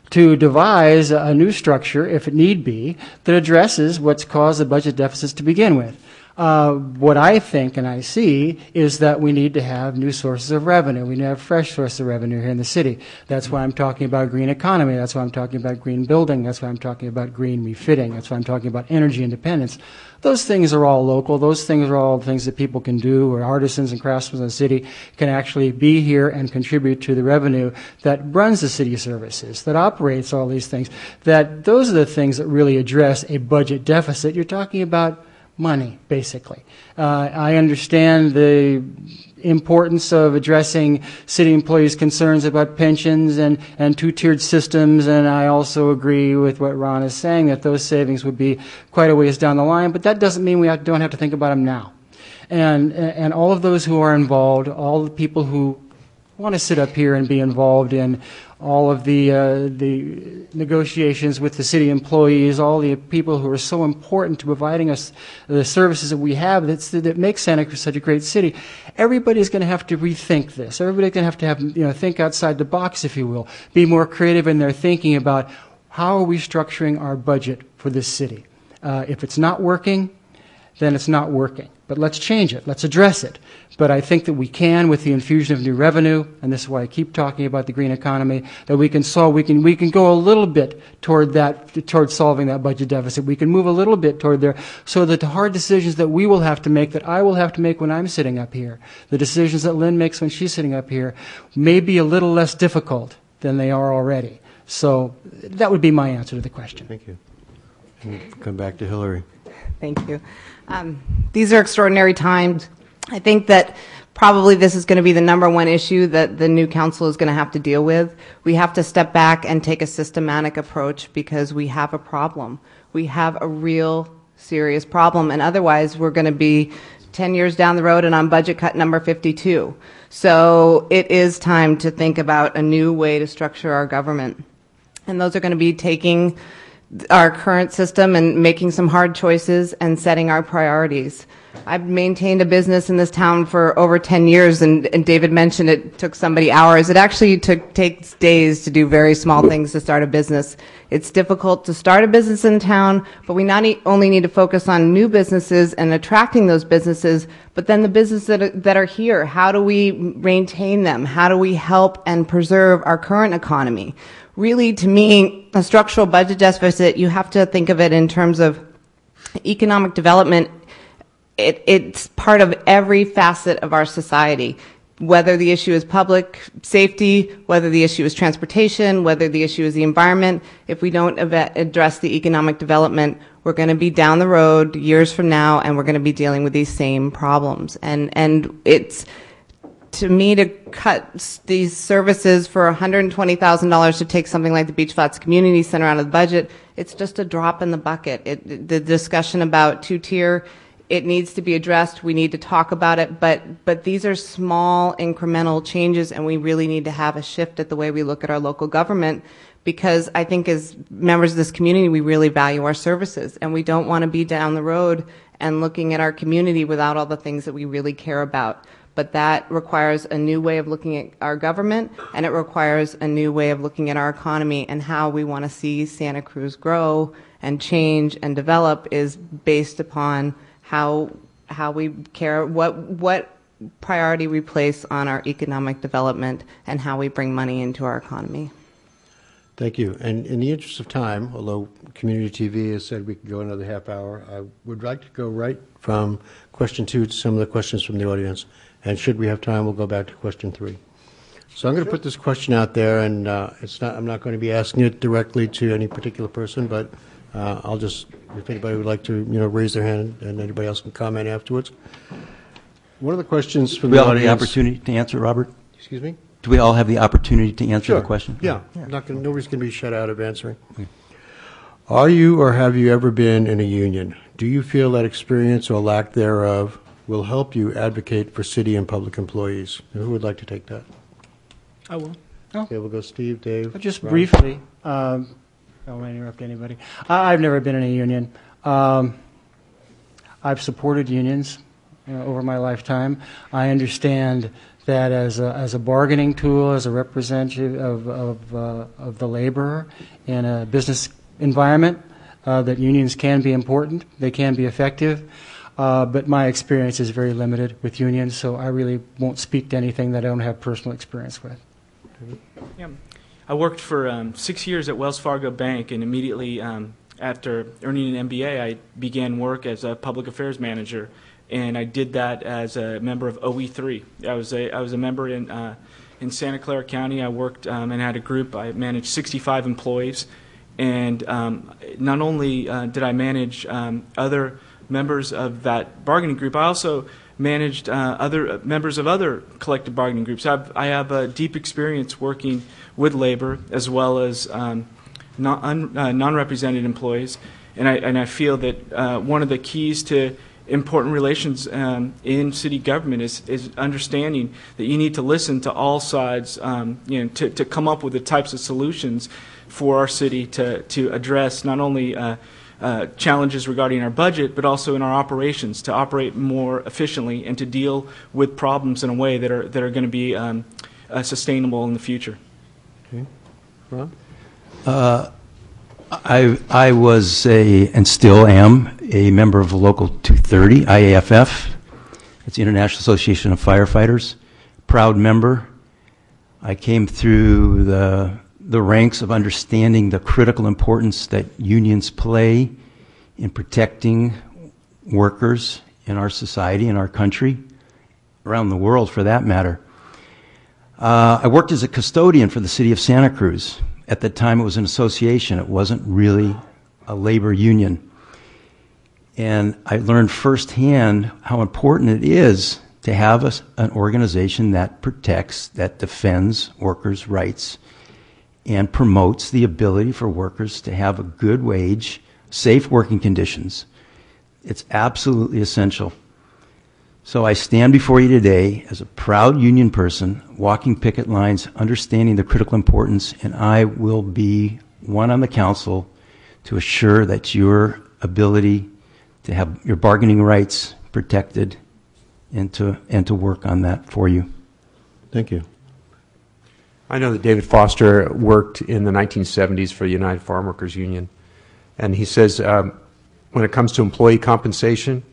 to devise a new structure, if it need be, that addresses what's caused the budget deficits to begin with. What I think and I see is that we need to have new sources of revenue. We need to have fresh sources of revenue here in the city. That's why I'm talking about green economy. That's why I'm talking about green building. That's why I'm talking about green refitting. That's why I'm talking about energy independence. Those things are all local. Those things are all things that people can do, or artisans and craftsmen in the city can actually be here and contribute to the revenue that runs the city services, that operates all these things. Those are the things that really address a budget deficit. You're talking about money, basically. I understand the importance of addressing city employees' concerns about pensions and two-tiered systems, and I also agree with what Ron is saying, that those savings would be quite a ways down the line, but that doesn't mean we don't have to think about them now. And all of those who are involved, all the people who want to sit up here and be involved in all of the negotiations with the city employees, all the people who are so important to providing us the services that we have that make Santa Cruz such a great city. Everybody's going to have to rethink this. Everybody's going to have think outside the box, if you will, be more creative in their thinking about how are we structuring our budget for this city. If it's not working, then it's not working. But let's change it. Let's address it. But I think that we can, with the infusion of new revenue, and this is why I keep talking about the green economy, that we can go a little bit toward solving that budget deficit. We can move a little bit toward there, so that the hard decisions that we will have to make, that I will have to make when I'm sitting up here, the decisions that Lynn makes when she's sitting up here, may be a little less difficult than they are already. So that would be my answer to the question. Thank you. And come back to Hillary. Thank you. These are extraordinary times. I think that probably this is going to be the number one issue that the new council is going to have to deal with. We have to step back and take a systematic approach because we have a problem. We have a real serious problem, and otherwise we're going to be 10 years down the road and on budget cut number 52. So it is time to think about a new way to structure our government. And those are going to be taking our current system and making some hard choices and setting our priorities. I've maintained a business in this town for over 10 years, and David mentioned it took somebody hours. It actually takes days to do very small things to start a business. It's difficult to start a business in town, but we not only need to focus on new businesses and attracting those businesses, but then the businesses that are here, how do we maintain them? How do we help and preserve our current economy? Really, to me, a structural budget deficit, you have to think of it in terms of economic development. It's part of every facet of our society, whether the issue is public safety, whether the issue is transportation, whether the issue is the environment. If we don't address the economic development, we're going to be down the road years from now, and we're going to be dealing with these same problems. And it's, to me, to cut these services for $120,000 to take something like the Beach Flats Community Center out of the budget, it's just a drop in the bucket. The discussion about two-tier, it needs to be addressed. We need to talk about it, but these are small incremental changes, and we really need to have a shift at the way we look at our local government, because I think as members of this community, we really value our services, and we don't want to be down the road and looking at our community without all the things that we really care about. But that requires a new way of looking at our government, and it requires a new way of looking at our economy, and how we want to see Santa Cruz grow and change and develop is based upon how we care, what priority we place on our economic development, and how we bring money into our economy. Thank you. And in the interest of time, although Community TV has said we could go another half hour, I would like to go right from question 2 to some of the questions from the audience. And should we have time, we'll go back to question 3. So I'm going to put this question out there, and I'm not going to be asking it directly to any particular person, but I'll just, if anybody would like to, raise their hand, and anybody else can comment afterwards. One of the questions from the audience. Do we all have the opportunity to answer, Robert? Excuse me? Do we all have the opportunity to answer Sure. the question? Yeah. Nobody's going to be shut out of answering. Okay. Are you or have you ever been in a union? Do you feel that experience or lack thereof will help you advocate for city and public employees? Who would like to take that? I will. Okay, we'll go Steve, Dave. Just Ron. briefly, I don't want to interrupt anybody. I've never been in a union. I've supported unions over my lifetime. I understand that as a bargaining tool, as a representative of the laborer in a business environment, that unions can be important, they can be effective, but my experience is very limited with unions, so I really won't speak to anything that I don't have personal experience with. Yeah. I worked for 6 years at Wells Fargo Bank, and immediately after earning an MBA, I began work as a public affairs manager, and I did that as a member of OE3. I was a member in Santa Clara County. I worked and had a group. I managed 65 employees, and not only did I manage other members of that bargaining group. I also managed other members of other collective bargaining groups. I have a deep experience working with labor as well as non-represented employees, and I feel that one of the keys to important relations in city government is understanding that you need to listen to all sides, to come up with the types of solutions for our city to address not only challenges regarding our budget, but also in our operations, to operate more efficiently and to deal with problems in a way that are going to be sustainable in the future. Okay. Rob? I was and still am a member of Local 230, IAFF. It's the International Association of Firefighters. Proud member. I came through the ranks of understanding the critical importance that unions play in protecting workers in our society, in our country, around the world for that matter. I worked as a custodian for the city of Santa Cruz. At the time it was an association. It wasn't really a labor union. And I learned firsthand how important it is to have an organization that protects, that defends workers' rights and promotes the ability for workers to have a good wage, safe working conditions. It's absolutely essential. So I stand before you today as a proud union person, walking picket lines, understanding the critical importance, and I will be one on the council to assure that your ability to have your bargaining rights protected and to work on that for you. Thank you. I know that David Foster worked in the 1970s for the United Farm Workers Union, and he says when it comes to employee compensation,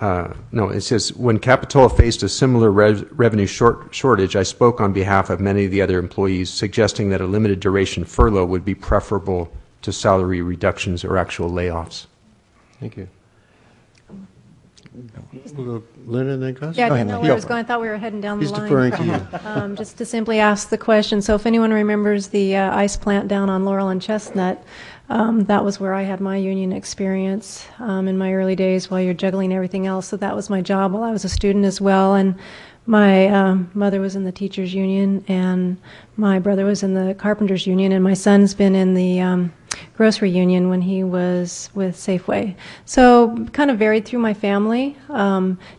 it says, when Capitola faced a similar revenue shortage, I spoke on behalf of many of the other employees, suggesting that a limited duration furlough would be preferable to salary reductions or actual layoffs. Thank you. We'll go Lynn and then Gus? Yeah, I Go didn't ahead, know Lynn. where I Go was for going. I thought we were heading down the He's line. deferring to you. Just to simply ask the question, so if anyone remembers the ice plant down on Laurel and Chestnut, that was where I had my union experience in my early days while you're juggling everything else. So that was my job while I was a student as well. And my mother was in the teachers union, and my brother was in the carpenters union, and my son's been in the grocery union when he was with Safeway. So kind of varied through my family,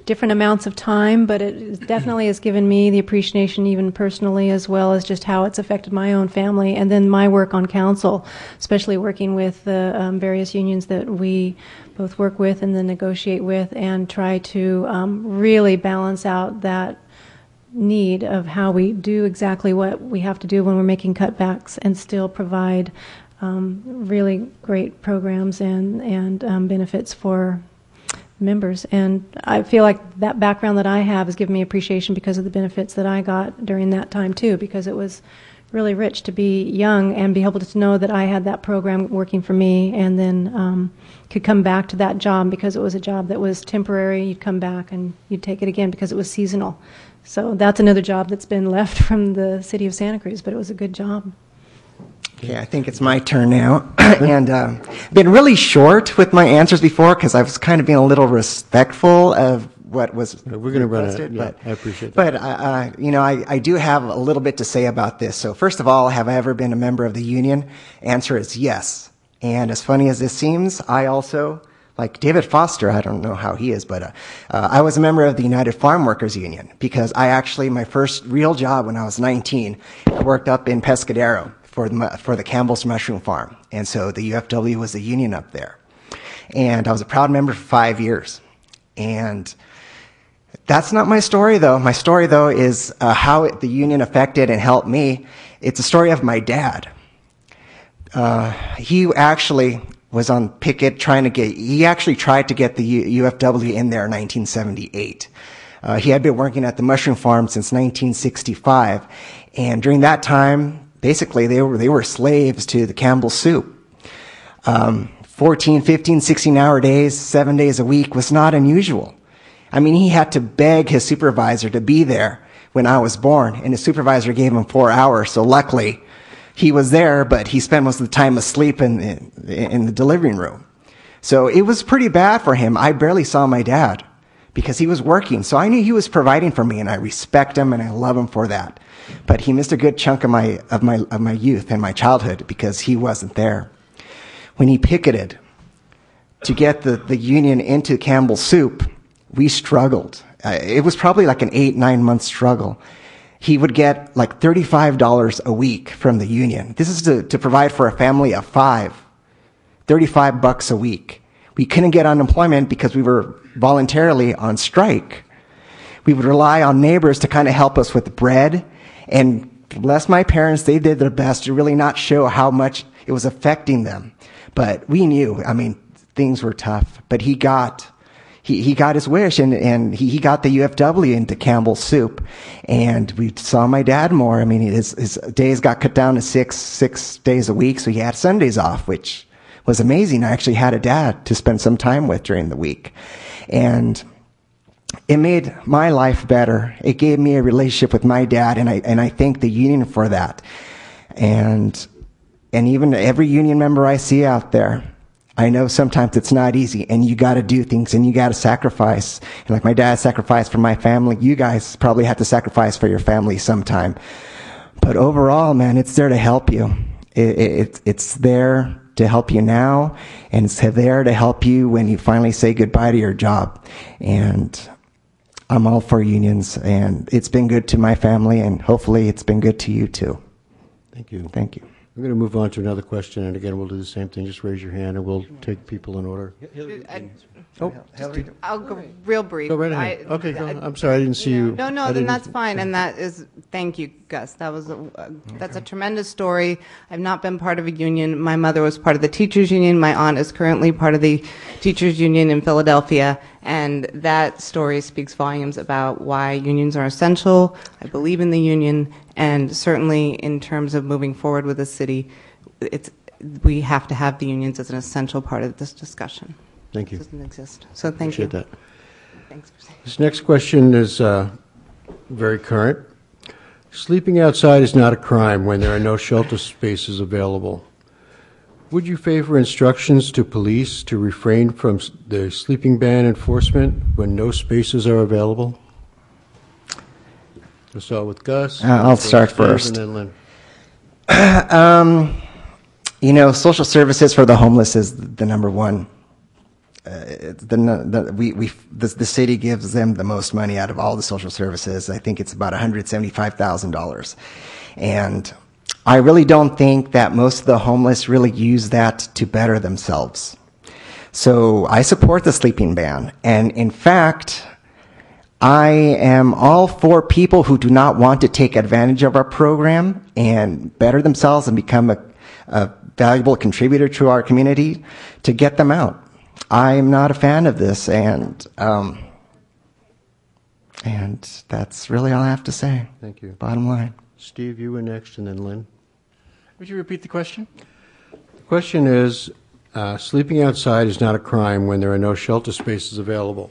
different amounts of time, but it definitely has given me the appreciation even personally, as well as just how it's affected my own family, and then my work on council, especially working with the various unions that we both work with and then negotiate with, and try to really balance out that need of how we do exactly what we have to do when we're making cutbacks and still provide really great programs and benefits for members. And I feel like that background that I have has given me appreciation because of the benefits that I got during that time too, because it was really rich to be young and be able to know that I had that program working for me, and then could come back to that job because it was a job that was temporary. You'd come back and you'd take it again because it was seasonal. So that's another job that's been left from the city of Santa Cruz, but it was a good job. Okay, I think it's my turn now. And been really short with my answers before because I was kind of being a little respectful of what was We're going to run requested, it. Yeah, I appreciate that. But, I do have a little bit to say about this. So first of all, have I ever been a member of the union? Answer is yes. And as funny as this seems, I also, like David Foster, I don't know how he is, but I was a member of the United Farm Workers Union because my first real job when I was 19, I worked up in Pescadero for the Campbell's Mushroom Farm. And so the UFW was the union up there. And I was a proud member for 5 years. And that's not my story, though. My story, though, is how the union affected and helped me. It's a story of my dad. He actually was on picket he actually tried to get the UFW in there in 1978. He had been working at the mushroom farm since 1965. And during that time, basically, they were slaves to the Campbell soup. 14, 15, 16-hour days, 7 days a week was not unusual. I mean, he had to beg his supervisor to be there when I was born, and his supervisor gave him 4 hours, so luckily he was there, but he spent most of the time asleep in the delivering room. So it was pretty bad for him. I barely saw my dad because he was working. So I knew he was providing for me, and I respect him and I love him for that. But he missed a good chunk of my youth and my childhood because he wasn't there. When he picketed to get the union into Campbell's Soup, we struggled. It was probably like an 8-9 month struggle. He would get like $35 a week from the union. This is to provide for a family of 5, $35 a week. We couldn't get unemployment because we were voluntarily on strike. We would rely on neighbors to kind of help us with bread. And bless my parents, they did their best to really not show how much it was affecting them. But we knew, I mean, things were tough. But he got his wish, and he got the UFW into Campbell's Soup. And we saw my dad more. I mean, his days got cut down to six days a week, so he had Sundays off, which was amazing. I actually had a dad to spend some time with during the week. And it made my life better. It gave me a relationship with my dad, and I thank the union for that. And even every union member I see out there, I know sometimes it's not easy, and you got to do things, and you got to sacrifice. And like my dad sacrificed for my family, you guys probably have to sacrifice for your family sometime. But overall, man, it's there to help you. It's there to help you now, and it's there to help you when you finally say goodbye to your job. And I'm all for unions, and it's been good to my family, and hopefully it's been good to you too. Thank you. Thank you. We're going to move on to another question, and again, we'll do the same thing. Just raise your hand, and we'll take people in order. I'll go real brief. Go right ahead. Okay, go. I'm sorry, I didn't see you. No, then that's fine, and that is, thank you, Gus. That's a tremendous story. I've not been part of a union. My mother was part of the teachers union. My aunt is currently part of the teachers union in Philadelphia, and that story speaks volumes about why unions are essential. I believe in the union, and certainly in terms of moving forward with the city, we have to have the unions as an essential part of this discussion. Thank you. It doesn't exist. So thank you. Appreciate that. Thanks for saying. This next question is very current. Sleeping outside is not a crime when there are no shelter spaces available. Would you favor instructions to police to refrain from the sleeping ban enforcement when no spaces are available? We'll start with Gus. I'll start first. And then Lynn. Social services for the homeless is the number one. The city gives them the most money out of all the social services. I think it's about $175,000. And I really don't think that most of the homeless really use that to better themselves. So I support the sleeping ban. And in fact, I am all for people who do not want to take advantage of our program and better themselves and become a valuable contributor to our community to get them out. I'm not a fan of this, and that's really all I have to say. Thank you. Bottom line. Steve, you were next, and then Lynn. Would you repeat the question? The question is, sleeping outside is not a crime when there are no shelter spaces available.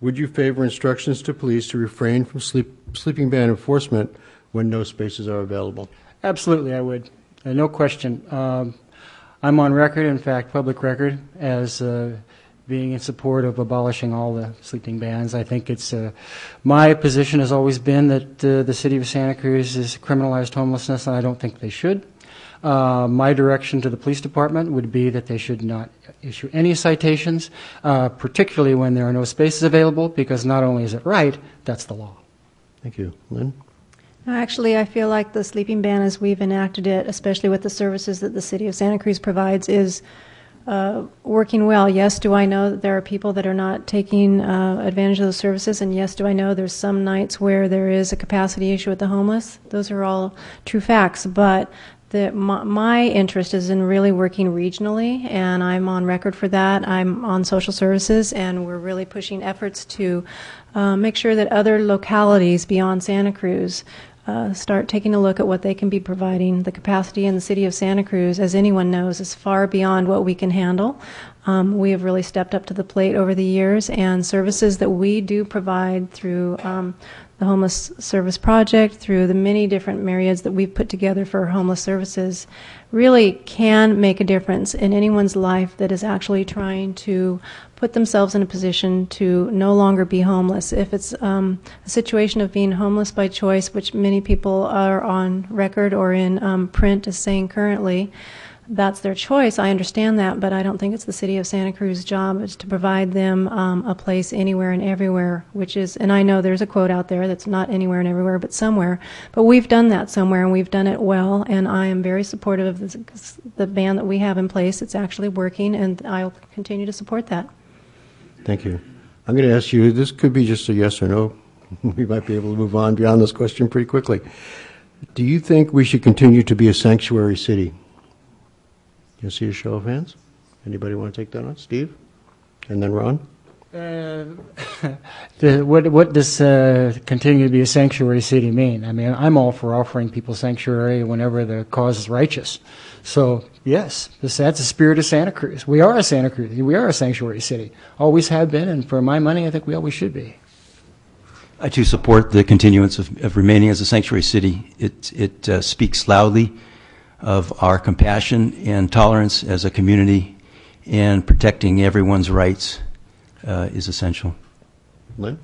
Would you favor instructions to police to refrain from sleeping ban enforcement when no spaces are available? Absolutely, I would. No question. I'm on record, in fact, public record, as being in support of abolishing all the sleeping bans. I think it's my position has always been that the city of Santa Cruz is criminalized homelessness, and I don't think they should. My direction to the police department would be that they should not issue any citations, particularly when there are no spaces available, because not only is it right, that's the law. Thank you. Lynn? Actually, I feel like the sleeping ban, as we've enacted it, especially with the services that the city of Santa Cruz provides, is working well. Yes, do I know that there are people that are not taking advantage of those services? And yes, do I know there's some nights where there is a capacity issue with the homeless? Those are all true facts. But my interest is in really working regionally, and I'm on record for that. I'm on social services, and we're really pushing efforts to make sure that other localities beyond Santa Cruz start taking a look at what they can be providing. The capacity in the city of Santa Cruz, as anyone knows, is far beyond what we can handle. We have really stepped up to the plate over the years, and services that we do provide through the Homeless Service Project, through the many different myriads that we've put together for homeless services, really can make a difference in anyone's life that is actually trying to put themselves in a position to no longer be homeless. If it's a situation of being homeless by choice, which many people are on record or in print as saying currently, that's their choice. I understand that, but I don't think it's the City of Santa Cruz's job is to provide them a place anywhere and everywhere, which is, and I know there's a quote out there that's not anywhere and everywhere, but somewhere. But we've done that somewhere, and we've done it well, and I am very supportive of the ban that we have in place. It's actually working, and I'll continue to support that. Thank you. I'm going to ask you, this could be just a yes or no. We might be able to move on beyond this question pretty quickly. Do you think we should continue to be a sanctuary city? You see a show of hands? Anybody want to take that on? Steve? And then Ron? What does continue to be a sanctuary city mean? I mean, I'm all for offering people sanctuary whenever the cause is righteous. So, yes, that's the spirit of Santa Cruz. We are a Santa Cruz. We are a sanctuary city. Always have been, and for my money, I think we always should be. I too support the continuance of remaining as a sanctuary city. It speaks loudly of our compassion and tolerance as a community, and protecting everyone's rights is essential. Lynn?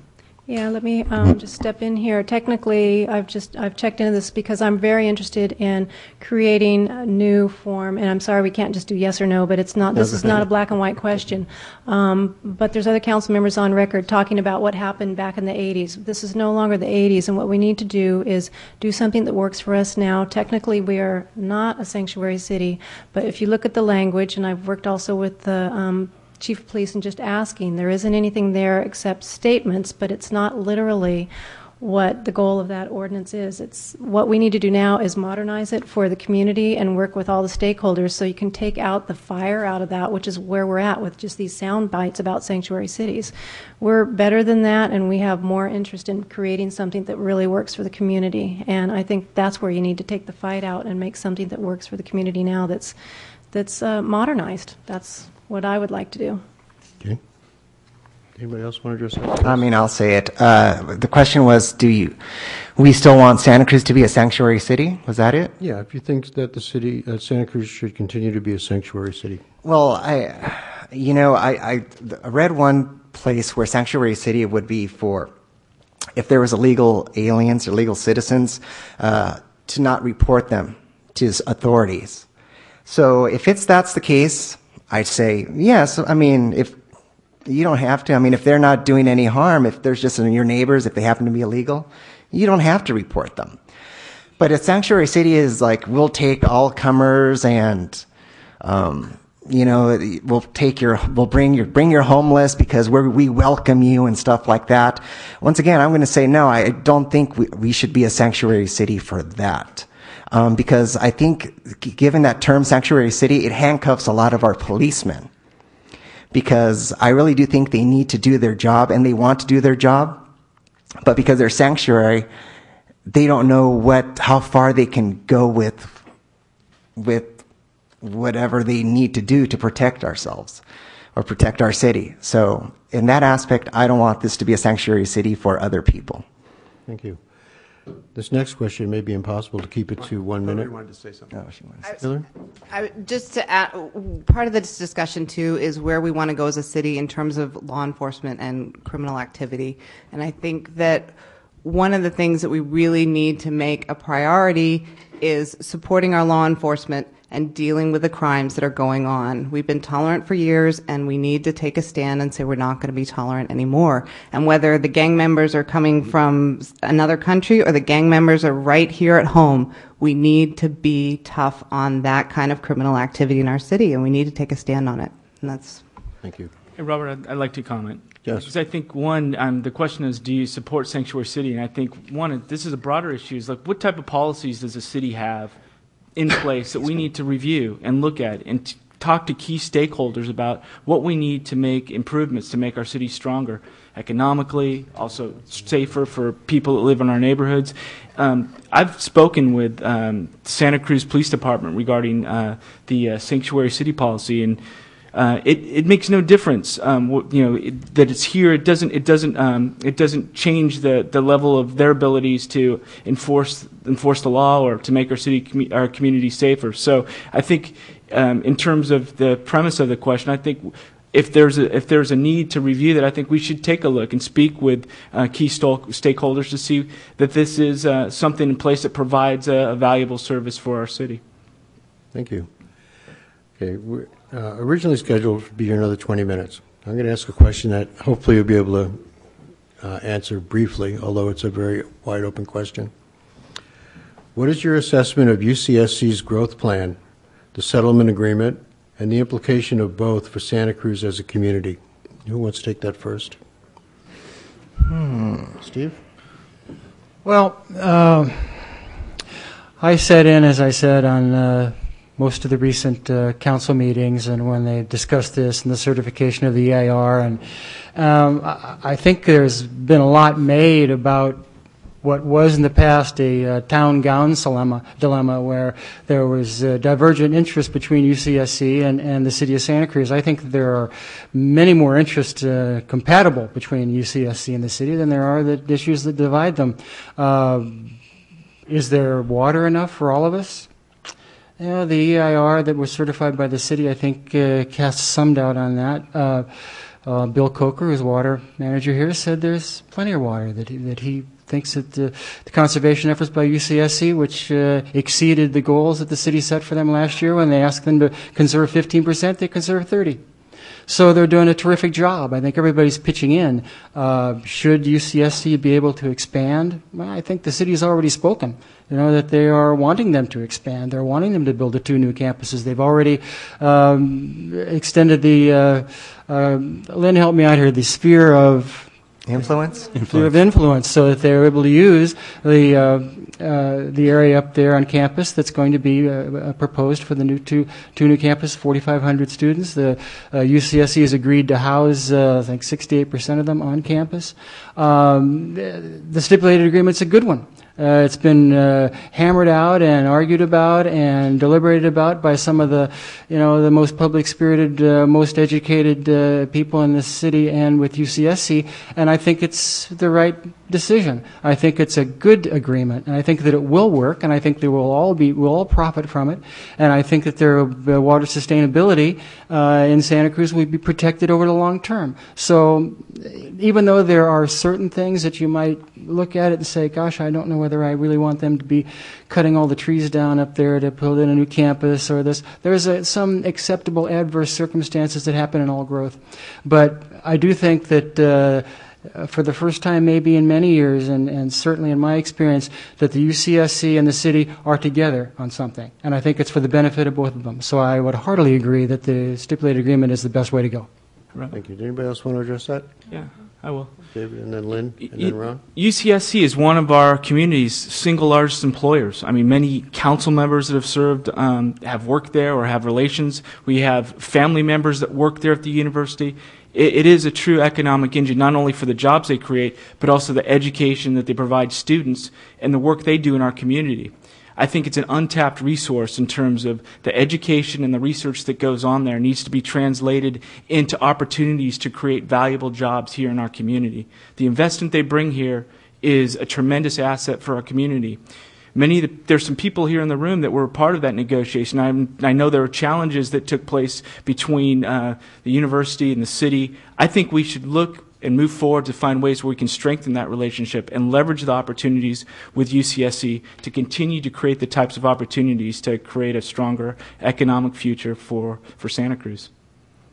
Yeah, let me just step in here. Technically, I've checked into this because I'm very interested in creating a new form, and I'm sorry we can't just do yes or no, but it's not. This is not a black and white question. But there's other council members on record talking about what happened back in the 80s. This is no longer the 80s, and what we need to do is do something that works for us now. Technically, we are not a sanctuary city, but if you look at the language, and I've worked also with the Chief of Police and just asking, there isn't anything there except statements, but it's not literally what the goal of that ordinance is. It's what we need to do now is modernize it for the community and work with all the stakeholders so you can take out the fire out of that, which is where we're at with just these sound bites about sanctuary cities. We're better than that, and we have more interest in creating something that really works for the community. And I think that's where you need to take the fight out and make something that works for the community now that's modernized. That's what I would like to do. Okay. Anybody else want to address that? I mean, I'll say it. The question was, we still want Santa Cruz to be a sanctuary city? Was that it? Yeah, if you think that the city, Santa Cruz should continue to be a sanctuary city. Well, I read one place where sanctuary city would be for, if there was illegal aliens or illegal citizens, to not report them to authorities. So if that's the case, I'd say yes. I mean, if you don't have to, I mean, if they're not doing any harm, if there's just your neighbors, if they happen to be illegal, you don't have to report them. But a sanctuary city is like, we'll take all comers and, we'll bring your homeless because we welcome you and stuff like that. Once again, I'm going to say no. I don't think we should be a sanctuary city for that. Because I think, given that term sanctuary city, it handcuffs a lot of our policemen. Because I really do think they need to do their job, and they want to do their job, but because they're sanctuary, they don't know how far they can go with whatever they need to do to protect ourselves or protect our city. So, in that aspect, I don't want this to be a sanctuary city for other people. Thank you. This next question may be impossible to keep it to 1 minute. I wanted to say something. Oh, she wants to. Just to add, part of this discussion too is where we want to go as a city in terms of law enforcement and criminal activity. And I think that one of the things that we really need to make a priority is supporting our law enforcement and dealing with the crimes that are going on. We've been tolerant for years, and we need to take a stand and say we're not going to be tolerant anymore. And whether the gang members are coming from another country or the gang members are right here at home, we need to be tough on that kind of criminal activity in our city, and we need to take a stand on it. And that's. Thank you. Hey, Robert, I'd like to comment. Yes. Because I think, one, the question is, do you support sanctuary city? And I think, one, this is a broader issue, is like, what type of policies does a city have in place that we need to review and look at and talk to key stakeholders about what we need to make improvements to make our city stronger economically, also safer for people that live in our neighborhoods. I've spoken with Santa Cruz Police Department regarding the sanctuary city policy, and it makes no difference, that it's here. It doesn't change the level of their abilities to enforce the law or to make our community safer. So I think, in terms of the premise of the question, I think if there's a need to review that, I think we should take a look and speak with key stakeholders to see that this is something in place that provides a valuable service for our city. Thank you. Okay, we're originally scheduled to be here another 20 minutes. I'm going to ask a question that hopefully you'll be able to answer briefly, although it's a very wide open question. What is your assessment of UCSC's growth plan, the settlement agreement, and the implication of both for Santa Cruz as a community? Who wants to take that first? Steve? Well, I sat in, as I said, on most of the recent council meetings and when they discussed this and the certification of the EIR. And I think there's been a lot made about what was in the past a town-gown dilemma where there was divergent interest between UCSC and the city of Santa Cruz. I think there are many more interests compatible between UCSC and the city than there are the issues that divide them. Is there water enough for all of us? You know, the EIR that was certified by the city, I think, casts some doubt on that. Bill Coker, who's water manager here, said there's plenty of water, that he thinks that the conservation efforts by UCSC, which exceeded the goals that the city set for them last year when they asked them to conserve 15%, they conserve 30%. So they're doing a terrific job. I think everybody's pitching in. Should UCSC be able to expand? Well, I think the city's already spoken, that they are wanting them to expand. They're wanting them to build the 2 new campuses. They've already extended the, Lynn, help me out here, the sphere of Influence? Sphere of influence, so that they're able to use the area up there on campus that's going to be proposed for the new two new campus, 4,500 students. The UCSC has agreed to house, I think, 68% of them on campus. The stipulated agreement's a good one. It's been hammered out and argued about and deliberated about by some of the, the most public-spirited, most educated people in this city and with UCSC, and I think it's the right decision. I think it's a good agreement, and I think that it will work, and I think that we'll all profit from it, and I think that their water sustainability in Santa Cruz will be protected over the long term. So even though there are certain things that you might look at it and say, gosh, I don't know whether I really want them to be cutting all the trees down up there to build in a new campus or this. There's some acceptable adverse circumstances that happen in all growth. But I do think that for the first time maybe in many years, and certainly in my experience, that the UCSC and the city are together on something. And I think it's for the benefit of both of them. So I would heartily agree that the stipulated agreement is the best way to go. Right. Thank you. Does anybody else want to address that? Yeah, I will. David, and then Lynn, and then Ron? UCSC is one of our community's single largest employers. I mean, many council members that have served have worked there or have relations. We have family members that work there at the university. It is a true economic engine, not only for the jobs they create, but also the education that they provide students and the work they do in our community. I think it's an untapped resource in terms of the education and the research that goes on there needs to be translated into opportunities to create valuable jobs here in our community. The investment they bring here is a tremendous asset for our community. There's some people here in the room that were a part of that negotiation. I know there were challenges that took place between the university and the city. I think we should look and move forward to find ways where we can strengthen that relationship and leverage the opportunities with UCSC to continue to create the types of opportunities to create a stronger economic future for Santa Cruz.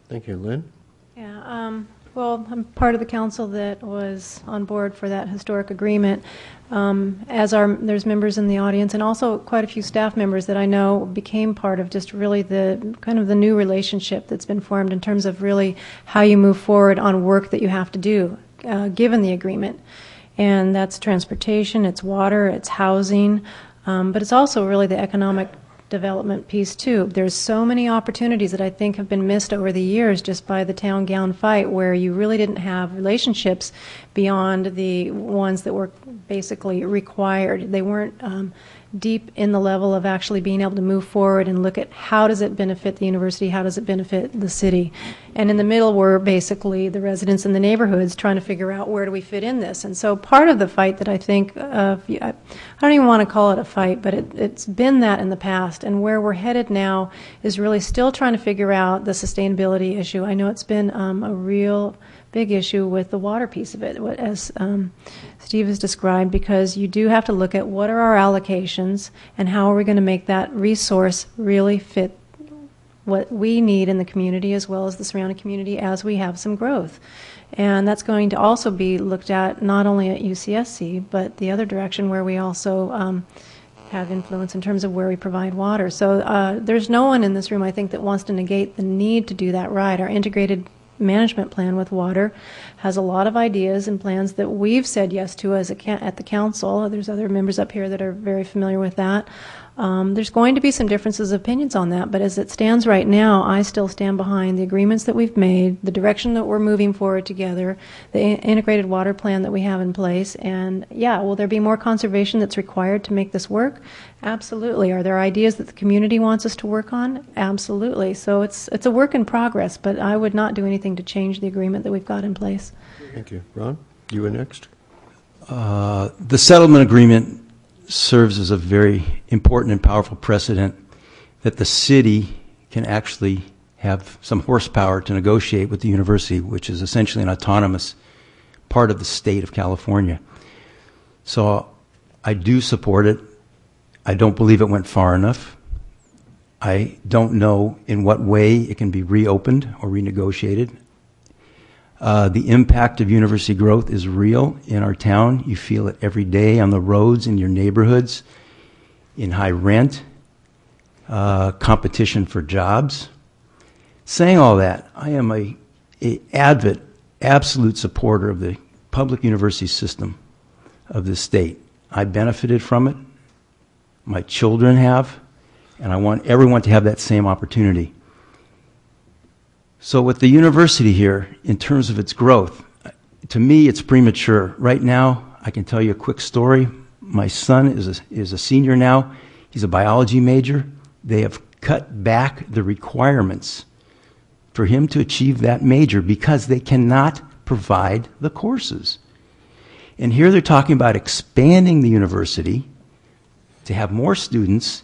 Thank you. Lynn? Yeah, well, I'm part of the council that was on board for that historic agreement, there's members in the audience and also quite a few staff members that I know became part of just really the kind of the new relationship that's been formed in terms of really how you move forward on work that you have to do given the agreement. And that's transportation, it's water, it's housing, but it's also really the economic development piece too. There's so many opportunities that I think have been missed over the years just by the town gown fight, where you really didn't have relationships beyond the ones that were basically required. They weren't deep in the level of actually being able to move forward and look at how does it benefit the university, how does it benefit the city. And in the middle were basically the residents in the neighborhoods trying to figure out where do we fit in this. And so part of the fight that I think, I don't even want to call it a fight, but it's been that in the past. And where we're headed now is really still trying to figure out the sustainability issue. I know it's been a real big issue with the water piece of it, as Steve has described, because you do have to look at what are our allocations and how are we going to make that resource really fit what we need in the community as well as the surrounding community as we have some growth. And that's going to also be looked at not only at UCSC, but the other direction where we also have influence in terms of where we provide water. So there's no one in this room, I think, that wants to negate the need to do that right. Our integrated management plan with water has a lot of ideas and plans that we've said yes to as at the council. There's other members up here that are very familiar with that. There's going to be some differences of opinions on that, but as it stands right now, I still stand behind the agreements that we've made, the direction that we're moving forward together, the integrated water plan that we have in place, and yeah, will there be more conservation that's required to make this work? Absolutely. Are there ideas that the community wants us to work on? Absolutely. So it's a work in progress, but I would not do anything to change the agreement that we've got in place. Thank you. Ron, you were next. The settlement agreement serves as a very important and powerful precedent that the city can actually have some horsepower to negotiate with the university, which is essentially an autonomous part of the state of California. So I do support it. I don't believe it went far enough. I don't know in what way it can be reopened or renegotiated. The impact of university growth is real in our town. You feel it every day on the roads, in your neighborhoods, in high rent, competition for jobs. Saying all that, I am a absolute supporter of the public university system of this state. I benefited from it. My children have, and I want everyone to have that same opportunity. So with the university here, in terms of its growth, to me it's premature. Right now, I can tell you a quick story. My son is a senior now. He's a biology major. They have cut back the requirements for him to achieve that major because they cannot provide the courses. And here they're talking about expanding the university to have more students.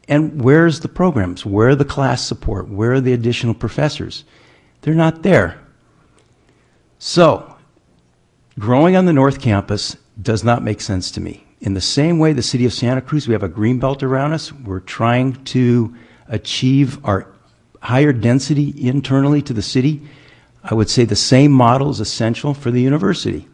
And where's the programs? Where are the class support? Where are the additional professors? They're not there. So, growing on the North Campus does not make sense to me. In the same way the city of Santa Cruz, we have a green belt around us. We're trying to achieve our higher density internally to the city. I would say the same model is essential for the university.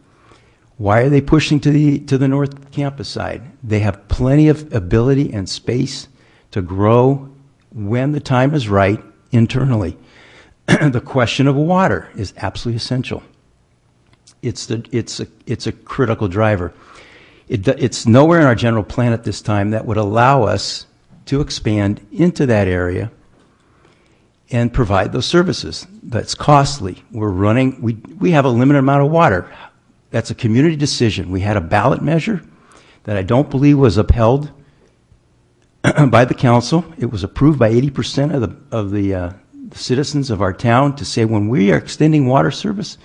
Why are they pushing to the North Campus side? They have plenty of ability and space to grow when the time is right internally. The question of water is absolutely essential. It's a critical driver. It's nowhere in our general plan at this time that would allow us to expand into that area and provide those services. That's costly. We have a limited amount of water. That's a community decision. We had a ballot measure that I don't believe was upheld by the council. It was approved by 80% of the citizens of our town to say when we are extending water service,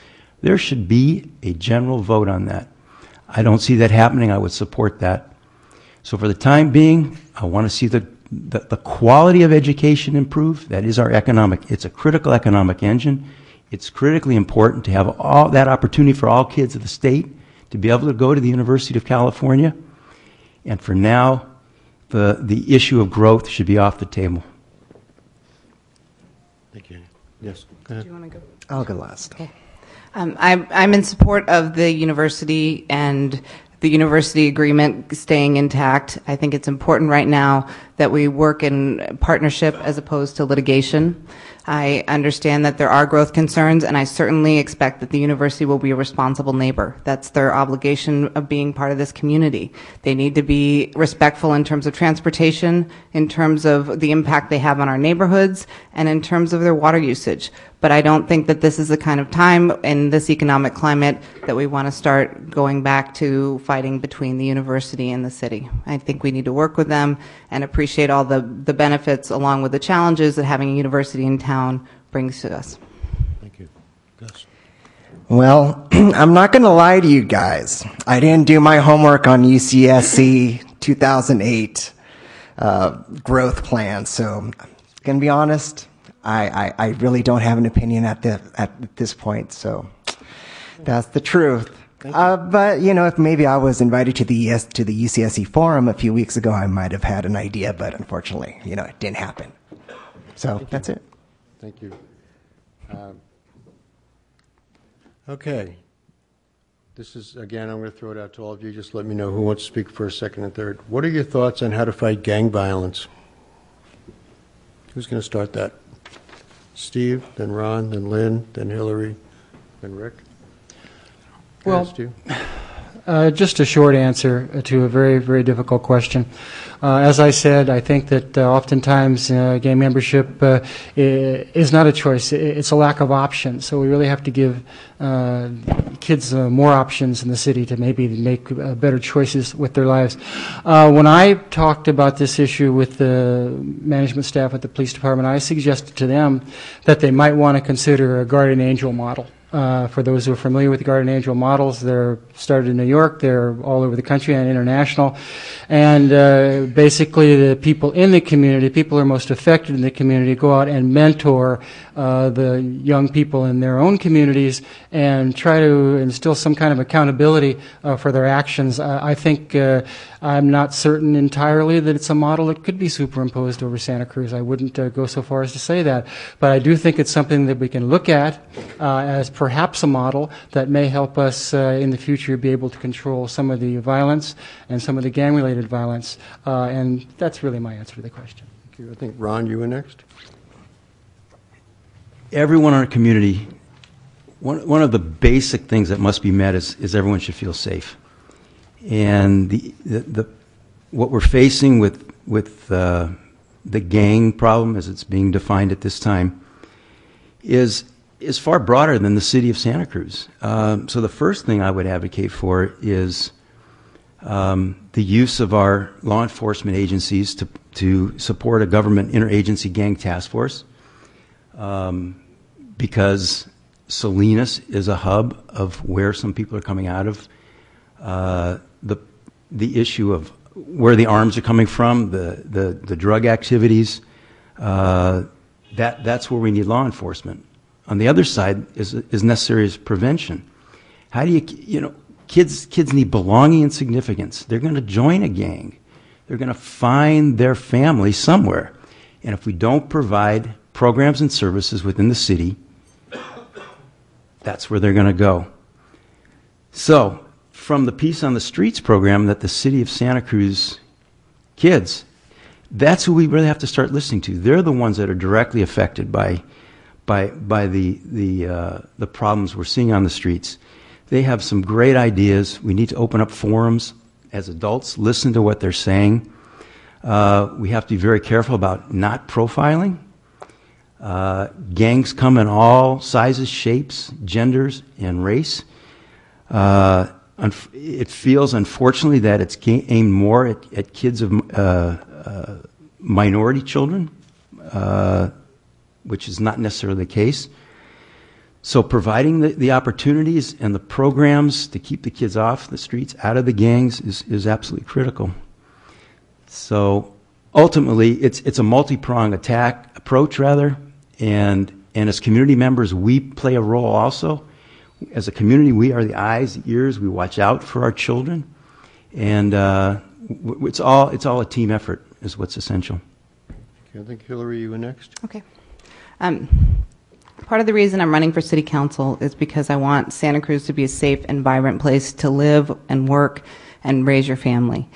there should be a general vote on that. I don't see that happening. I would support that. So for the time being, I want to see the quality of education improve. That is our it's a critical economic engine. It's critically important to have all that opportunity for all kids of the state to be able to go to the University of California. And for now, the issue of growth should be off the table. Thank you. Yes, go ahead. Do you want to go? I'll go last. Okay. I'm in support of the university and the university agreement staying intact. I think it's important right now that we work in partnership as opposed to litigation. I understand that there are growth concerns, and I certainly expect that the university will be a responsible neighbor. That's their obligation of being part of this community. They need to be respectful in terms of transportation, in terms of the impact they have on our neighborhoods, and in terms of their water usage. But I don't think that this is the kind of time in this economic climate that we want to start going back to fighting between the university and the city. I think we need to work with them and appreciate all the benefits along with the challenges that having a university in town brings to us. Thank you. Gus? Well, I'm not going to lie to you guys. I didn't do my homework on UCSC 2008 growth plan, so I'm going to be honest. I really don't have an opinion at this point, so that's the truth. But you know, if maybe I was invited to the UCSC forum a few weeks ago, I might have had an idea. But unfortunately, you know, it didn't happen. So that's it. Thank you. Okay. This is, again, I'm going to throw it out to all of you. Just let me know who wants to speak first, second, and third. What are your thoughts on how to fight gang violence? Who's going to start that? Steve, then Ron, then Lynn, then Hillary, then Rick? Well, Stu? Just a short answer to a very, very difficult question. As I said, I think that oftentimes gang membership is not a choice. It's a lack of options. So we really have to give kids more options in the city to maybe make better choices with their lives. When I talked about this issue with the management staff at the police department, I suggested to them that they might want to consider a guardian angel model. For those who are familiar with the Guardian Angel models, they're started in New York, they're all over the country and international. And basically the people in the community, people who are most affected in the community, go out and mentor the young people in their own communities and try to instill some kind of accountability for their actions. I think I'm not certain entirely that it's a model that could be superimposed over Santa Cruz. I wouldn't go so far as to say that. But I do think it's something that we can look at as perhaps a model that may help us in the future be able to control some of the violence and some of the gang-related violence. And that's really my answer to the question. Thank you. I think, Ron, you were next. Everyone in our community, one of the basic things that must be met is everyone should feel safe. And what we're facing with the gang problem as it's being defined at this time is far broader than the city of Santa Cruz. So the first thing I would advocate for is the use of our law enforcement agencies to support a government interagency gang task force, because Salinas is a hub of where some people are coming out of. The issue of where the arms are coming from, the drug activities, that's where we need law enforcement. On the other side is necessary as prevention. How do kids need belonging and significance. They're going to join a gang. They're going to find their family somewhere. And if we don't provide programs and services within the city, that's where they're going to go. So, from the Peace on the Streets program that the city of Santa Cruz kids, that's who we really have to start listening to. They're the ones that are directly affected by the problems we're seeing on the streets. They have some great ideas. We need to open up forums as adults, listen to what they're saying. We have to be very careful about not profiling. Gangs come in all sizes, shapes, genders, and race. It feels, unfortunately, that it's aimed more at kids of minority children, which is not necessarily the case. So providing the opportunities and the programs to keep the kids off the streets, out of the gangs, is absolutely critical. So ultimately, it's a multi-pronged approach, rather, and as community members, we play a role also. As a community, we are the eyes, the ears. We watch out for our children, and it's all a team effort is what's essential. Okay, I think, Hillary, you were next. Okay. Part of the reason I'm running for city council is because I want Santa Cruz to be a safe and vibrant place to live and work and raise your family.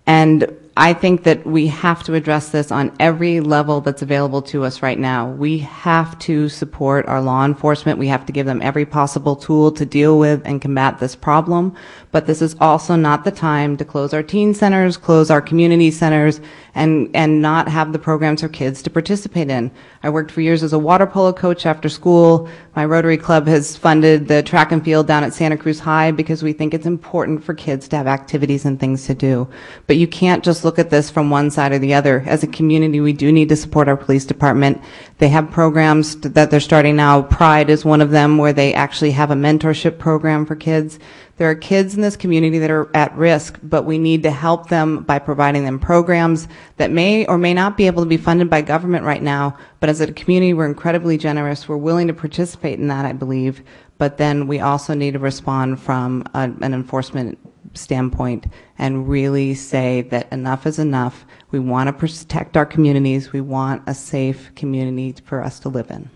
And I think that we have to address this on every level that's available to us right now. We have to support our law enforcement. We have to give them every possible tool to deal with and combat this problem. But this is also not the time to close our teen centers, close our community centers, and not have the programs for kids to participate in. I worked for years as a water polo coach after school. My Rotary Club has funded the track and field down at Santa Cruz High because we think it's important for kids to have activities and things to do. But you can't just look at this from one side or the other. As a community, we do need to support our police department. They have programs that they're starting now. Pride is one of them, where they actually have a mentorship program for kids. There are kids in this community that are at risk, but we need to help them by providing them programs that may or may not be able to be funded by government right now. But as a community, we're incredibly generous. We're willing to participate in that, I believe. But then we also need to respond from an enforcement standpoint and really say that enough is enough. We want to protect our communities. We want a safe community for us to live in.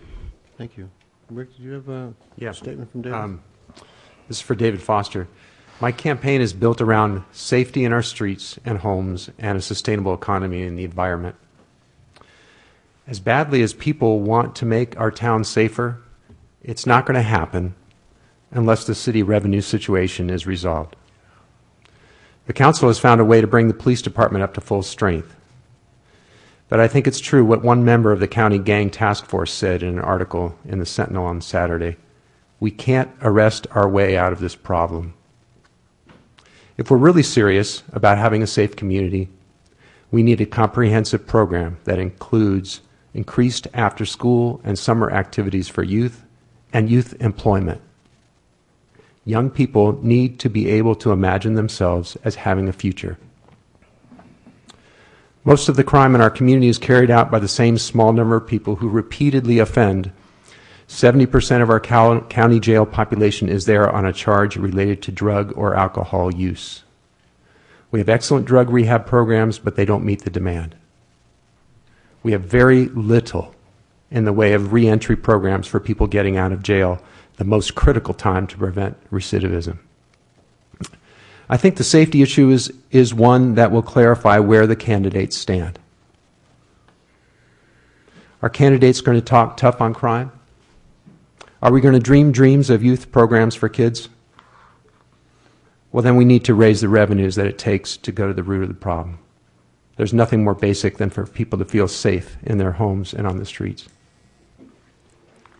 Thank you. Rick, did you have a statement from David? This is for David Foster. My campaign is built around safety in our streets and homes and a sustainable economy and the environment. As badly as people want to make our town safer, it's not going to happen unless the city revenue situation is resolved. The council has found a way to bring the police department up to full strength. But I think it's true what one member of the county gang task force said in an article in the Sentinel on Saturday. We can't arrest our way out of this problem. If we're really serious about having a safe community, we need a comprehensive program that includes increased after-school and summer activities for youth and youth employment. Young people need to be able to imagine themselves as having a future. Most of the crime in our community is carried out by the same small number of people who repeatedly offend. 70% of our county jail population is there on a charge related to drug or alcohol use. We have excellent drug rehab programs, but they don't meet the demand. We have very little in the way of reentry programs for people getting out of jail, the most critical time to prevent recidivism. I think the safety issue is one that will clarify where the candidates stand. Are candidates going to talk tough on crime? Are we going to dream dreams of youth programs for kids? Well, then we need to raise the revenues that it takes to go to the root of the problem. There's nothing more basic than for people to feel safe in their homes and on the streets.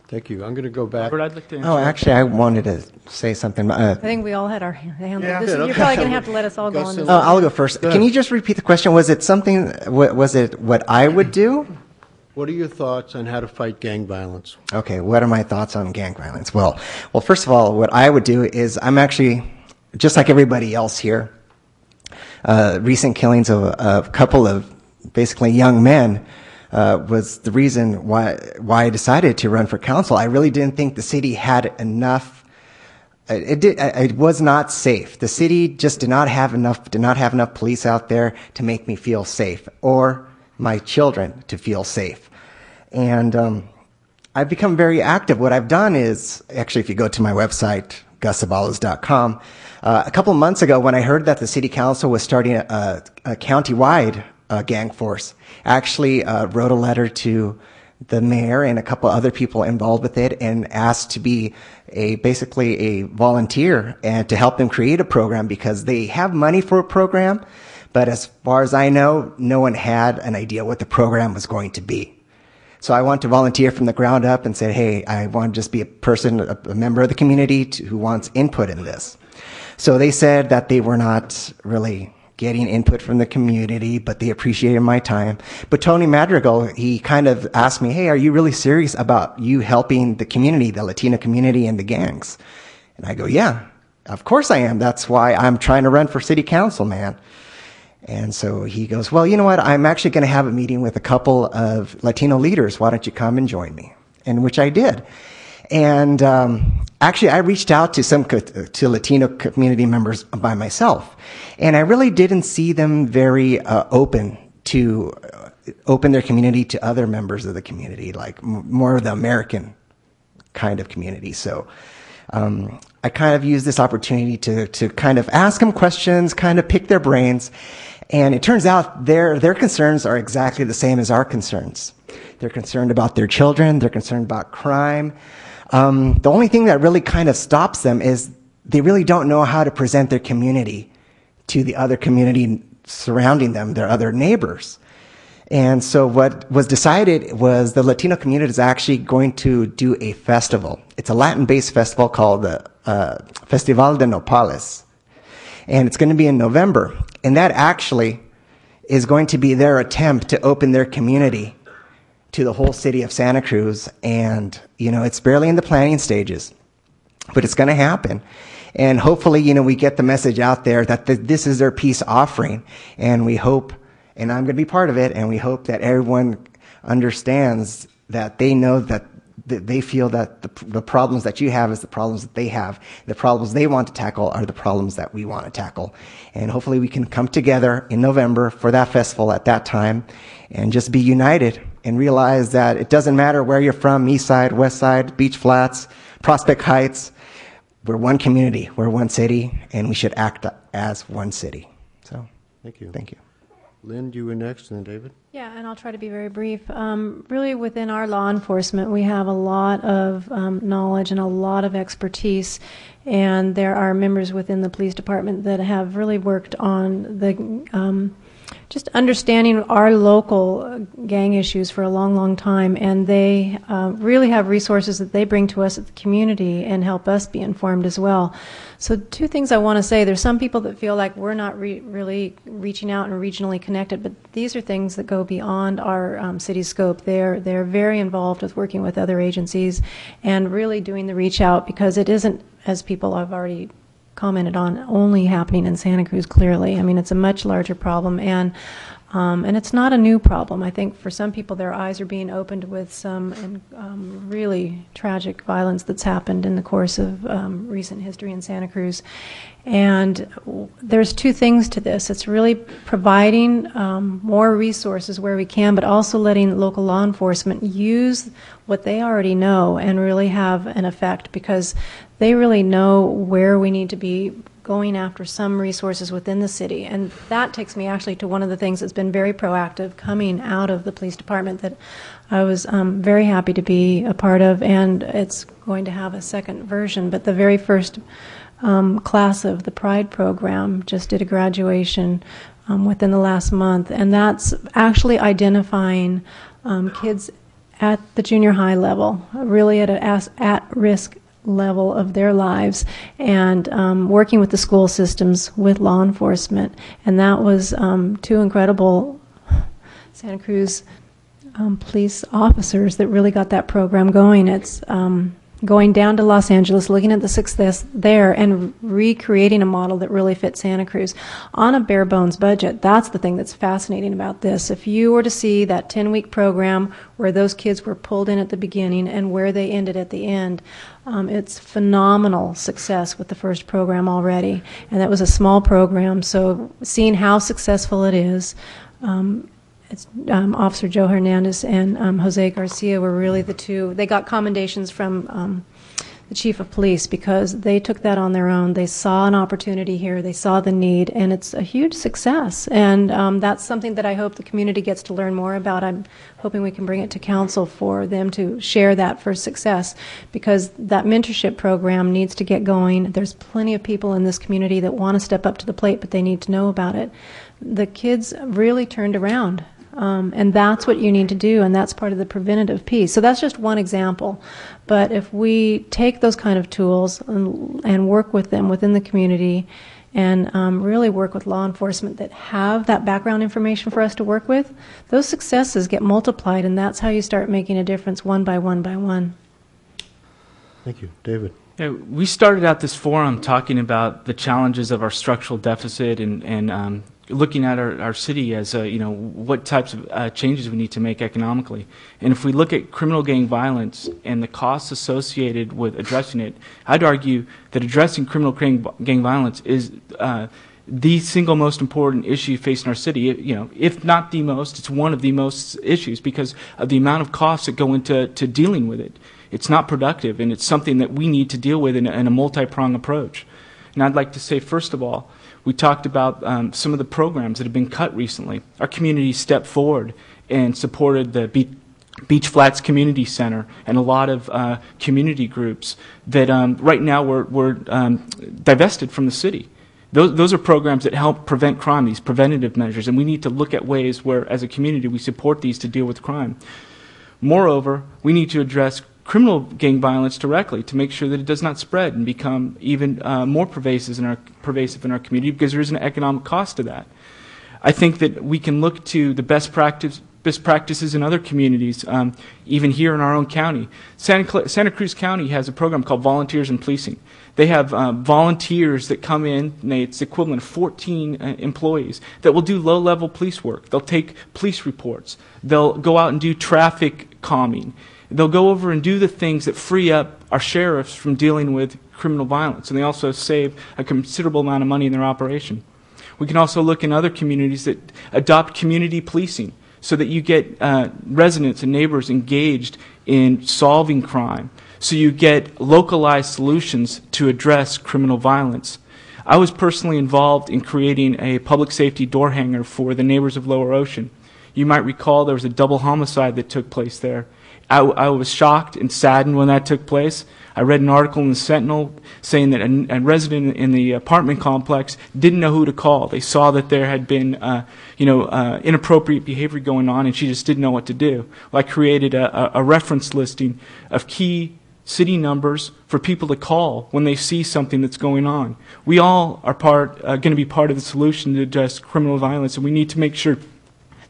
Thank you. I'm going to go back. Robert, I'd like to answer. Oh, actually, I wanted to say something. I think we all had our hand. Yeah. You're Okay. probably going to have to let us all go on this. Oh, I'll go first. Can you just repeat the question? Was it something? Was it what I would do? What are your thoughts on how to fight gang violence? Okay, what are my thoughts on gang violence? Well, first of all, what I would do is I'm actually, just like everybody else here, recent killings of a couple of basically young men was the reason why I decided to run for council. I really didn't think the city had enough. It was not safe. The city just did not have enough police out there to make me feel safe, or my children to feel safe. And I've become very active. What I've done is, actually, if you go to my website, gusavalos.com, a couple of months ago when I heard that the city council was starting a county-wide gang force, I actually wrote a letter to the mayor and a couple other people involved with it and asked to be basically a volunteer and to help them create a program, because they have money for a program. But as far as I know, no one had an idea what the program was going to be. So I want to volunteer from the ground up and say, hey, I want to just be a person, a member of the community who wants input in this. So they said that they were not really getting input from the community, but they appreciated my time. But Tony Madrigal, he kind of asked me, hey, are you really serious about you helping the community, the Latino community and the gangs? And I go, yeah, of course I am. That's why I'm trying to run for city council, man. And so he goes, well, you know what? I'm actually going to have a meeting with a couple of Latino leaders. Why don't you come and join me? And which I did. And actually, I reached out to Latino community members by myself. And I really didn't see them very open to open their community to other members of the community, like more of the American kind of community. So I kind of used this opportunity to kind of ask them questions, kind of pick their brains. And it turns out their concerns are exactly the same as our concerns. They're concerned about their children. They're concerned about crime. The only thing that really kind of stops them is they really don't know how to present their community to the other community surrounding them, their other neighbors. And so what was decided was the Latino community is actually going to do a festival. It's a Latin-based festival called the Festival de Nopales. And it's going to be in November. And that actually is going to be their attempt to open their community to the whole city of Santa Cruz. And, you know, it's barely in the planning stages, but it's going to happen. And hopefully, you know, we get the message out there that this is their peace offering. And we hope, and I'm going to be part of it, and we hope that everyone understands that they know that they feel that the problems that you have is the problems that they have. The problems they want to tackle are the problems that we want to tackle. And hopefully we can come together in November for that festival at that time and just be united and realize that it doesn't matter where you're from, East Side, West Side, Beach Flats, Prospect Heights. We're one community, we're one city, and we should act as one city. So, Thank you. thank you. Lynn, you were next, and then David. Yeah, and I'll try to be very brief. Really, within our law enforcement, we have a lot of knowledge and a lot of expertise, and there are members within the police department that have really worked on the just understanding our local gang issues for a long, long time, and they really have resources that they bring to us at the community and help us be informed as well. So two things I want to say. There's some people that feel like we're not really reaching out and regionally connected, but these are things that go beyond our city scope. They're very involved with working with other agencies and really doing the reach out, because it isn't, as people have already commented on, only happening in Santa Cruz, clearly. I mean, it's a much larger problem, and it's not a new problem. I think for some people, their eyes are being opened with some really tragic violence that's happened in the course of recent history in Santa Cruz. And there's two things to this. It's really providing more resources where we can, but also letting local law enforcement use what they already know and really have an effect, because they really know where we need to be going after some resources within the city. And that takes me actually to one of the things that's been very proactive coming out of the police department that I was very happy to be a part of, and it's going to have a second version. But the very first class of the Pride program just did a graduation within the last month, and that's actually identifying kids at the junior high level, really at an at-risk level of their lives, and working with the school systems, with law enforcement. And that was two incredible Santa Cruz police officers that really got that program going. It's going down to Los Angeles, looking at the success there, and recreating a model that really fits Santa Cruz on a bare bones budget. That's the thing that's fascinating about this. If you were to see that 10-week program where those kids were pulled in at the beginning and where they ended at the end, it's phenomenal success with the first program already. And that was a small program, so seeing how successful it is, Officer Joe Hernandez and Jose Garcia were really the two. They got commendations from the chief of police because they took that on their own. They saw an opportunity here. They saw the need, and it's a huge success. And that's something that I hope the community gets to learn more about. I'm hoping we can bring it to council for them to share that for success, because that mentorship program needs to get going. There's plenty of people in this community that want to step up to the plate, but they need to know about it. The kids really turned around. And that's what you need to do, and that's part of the preventative piece. So that's just one example. But if we take those kind of tools and work with them within the community and really work with law enforcement that have that background information for us to work with, those successes get multiplied, and that's how you start making a difference one by one by one. Thank you. David. Yeah, we started out this forum talking about the challenges of our structural deficit and looking at our city as what types of changes we need to make economically. And if we look at criminal gang violence and the costs associated with addressing it, I'd argue that addressing criminal gang violence is the single most important issue facing our city. If not the most, it's one of the most issues because of the amount of costs that go into dealing with it. It's not productive, and it's something that we need to deal with in a multi-pronged approach. And I'd like to say, first of all, we talked about some of the programs that have been cut recently. Our community stepped forward and supported the Beach Flats Community Center, and a lot of community groups that right now we're divested from the city. Those are programs that help prevent crime, these preventative measures, and we need to look at ways where, as a community, we support these to deal with crime. Moreover, we need to address criminal gang violence directly to make sure that it does not spread and become even more pervasive in our community, because there is an economic cost to that. I think that we can look to the best practices in other communities, even here in our own county. Santa Cruz County has a program called Volunteers in Policing. They have volunteers that come in, and it's the equivalent of 14 employees, that will do low-level police work. They'll take police reports. They'll go out and do traffic calming. They'll go over and do the things that free up our sheriffs from dealing with criminal violence, and they also save a considerable amount of money in their operation. We can also look in other communities that adopt community policing, so that you get residents and neighbors engaged in solving crime, so you get localized solutions to address criminal violence. I was personally involved in creating a public safety door hanger for the neighbors of Lower Ocean. You might recall there was a double homicide that took place there. I was shocked and saddened when that took place. I read an article in the Sentinel saying that a resident in the apartment complex didn't know who to call. They saw that there had been, inappropriate behavior going on, and she just didn't know what to do. Well, I created a reference listing of key city numbers for people to call when they see something that's going on. We all are going to be part of the solution to address criminal violence, and we need to make sure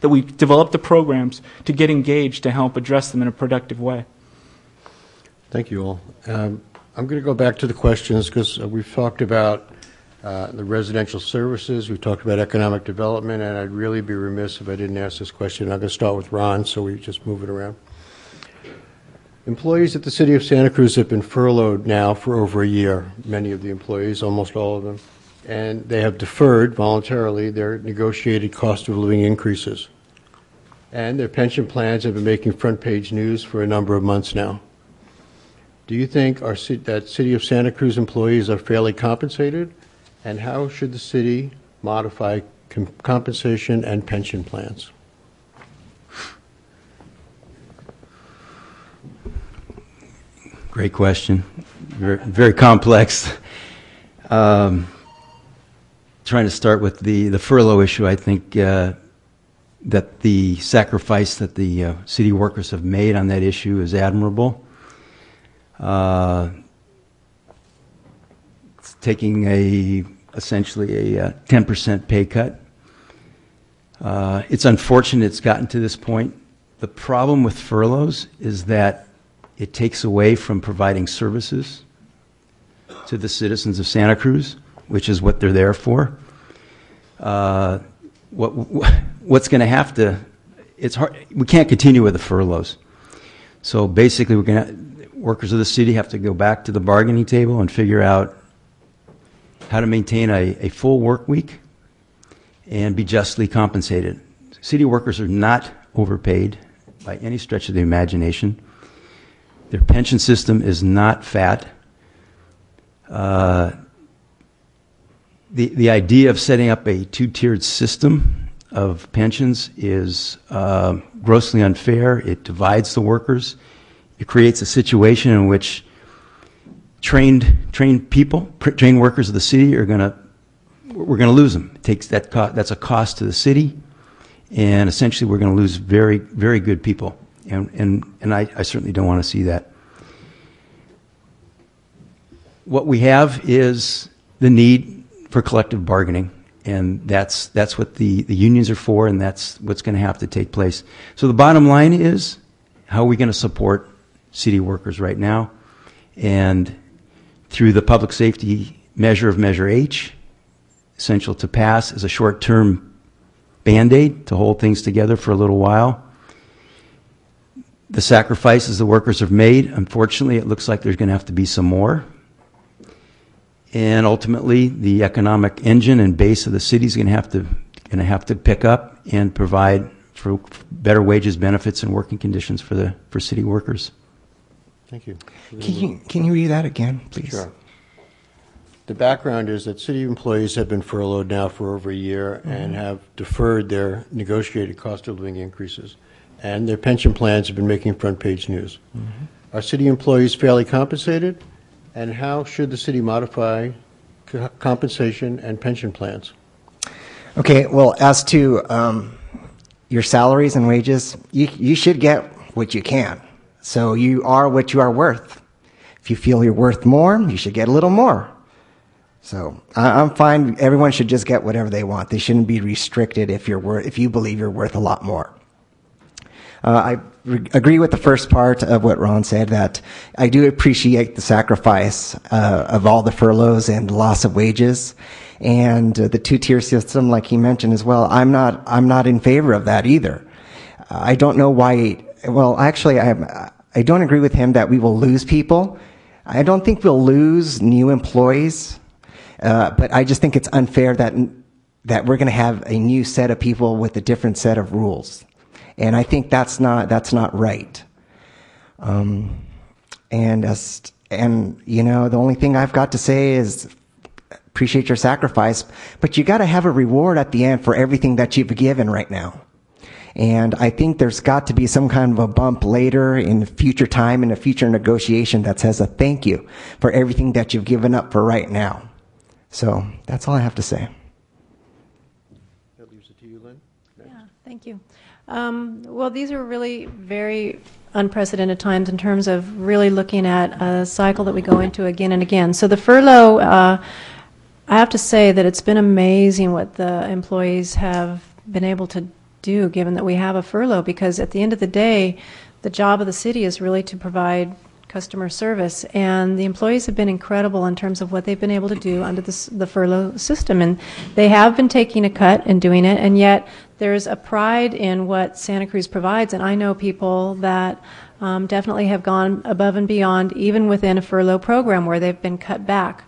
that we develop the programs to get engaged to help address them in a productive way. Thank you all. I'm going to go back to the questions because we've talked about the residential services, we've talked about economic development, and I'd really be remiss if I didn't ask this question. I'm going to start with Ron, so we just move it around. Employees at the City of Santa Cruz have been furloughed now for over a year, many of the employees, almost all of them, and they have deferred voluntarily their negotiated cost of living increases. And their pension plans have been making front-page news for a number of months now. Do you think that City of Santa Cruz employees are fairly compensated? And how should the city modify compensation and pension plans? Great question. Very, very complex. Trying to start with the furlough issue, I think that the sacrifice that the city workers have made on that issue is admirable. It's taking essentially a 10% pay cut. It's unfortunate it's gotten to this point. The problem with furloughs is that it takes away from providing services to the citizens of Santa Cruz, which is what they're there for. What's going to have to, it's hard, we can't continue with the furloughs. So basically workers of the city have to go back to the bargaining table and figure out how to maintain a full work week and be justly compensated. City workers are not overpaid by any stretch of the imagination. Their pension system is not fat. The idea of setting up a two-tiered system of pensions is grossly unfair. It divides the workers. It creates a situation in which trained workers of the city we're going to lose them. It takes that's a cost to the city, and essentially we're going to lose very, very good people. And I certainly don't want to see that. What we have is the need for collective bargaining, and that's what the unions are for, and that's what's going to have to take place. So the bottom line is, how are we going to support city workers right now? And through the public safety measure of Measure H, essential to pass as a short-term Band-Aid to hold things together for a little while. The sacrifices the workers have made, unfortunately, it looks like there's going to have to be some more. And ultimately, the economic engine and base of the city is going to have to pick up and provide for better wages, benefits, and working conditions for city workers. Thank you. Can you read that again, please? Sure. The background is that city employees have been furloughed now for over a year and have deferred their negotiated cost of living increases. and their pension plans have been making front-page news. Are city employees fairly compensated, and how should the city modify compensation and pension plans? Okay, well, as to your salaries and wages, you should get what you can. So you are what you are worth. If you feel you're worth more, you should get a little more. So I'm fine. Everyone should just get whatever they want. They shouldn't be restricted if you believe you're worth a lot more. I agree with the first part of what Ron said, that I do appreciate the sacrifice of all the furloughs and loss of wages, and the two-tier system, like he mentioned as well. I'm not in favor of that either. I don't know why. Well, actually, I don't agree with him that we will lose people. I don't think we'll lose new employees. But I just think it's unfair that we're going to have a new set of people with a different set of rules, and I think that's not right. And you know, the only thing I've got to say is appreciate your sacrifice, but you got to have a reward at the end for everything that you've given right now. And I think there's got to be some kind of a bump later in future time, in a future negotiation, that says a thank you for everything that you've given up for right now. So that's all I have to say. That leaves it to you, Lynn. Next. Yeah, thank you. Well, these are really very unprecedented times in terms of really looking at a cycle that we go into again and again. So the furlough, I have to say that it's been amazing what the employees have been able to do, given that we have a furlough, because at the end of the day, the job of the city is really to provide customer service, and the employees have been incredible in terms of what they've been able to do under the furlough system, and they have been taking a cut and doing it, and yet there's a pride in what Santa Cruz provides, and I know people that definitely have gone above and beyond, even within a furlough program where they've been cut back.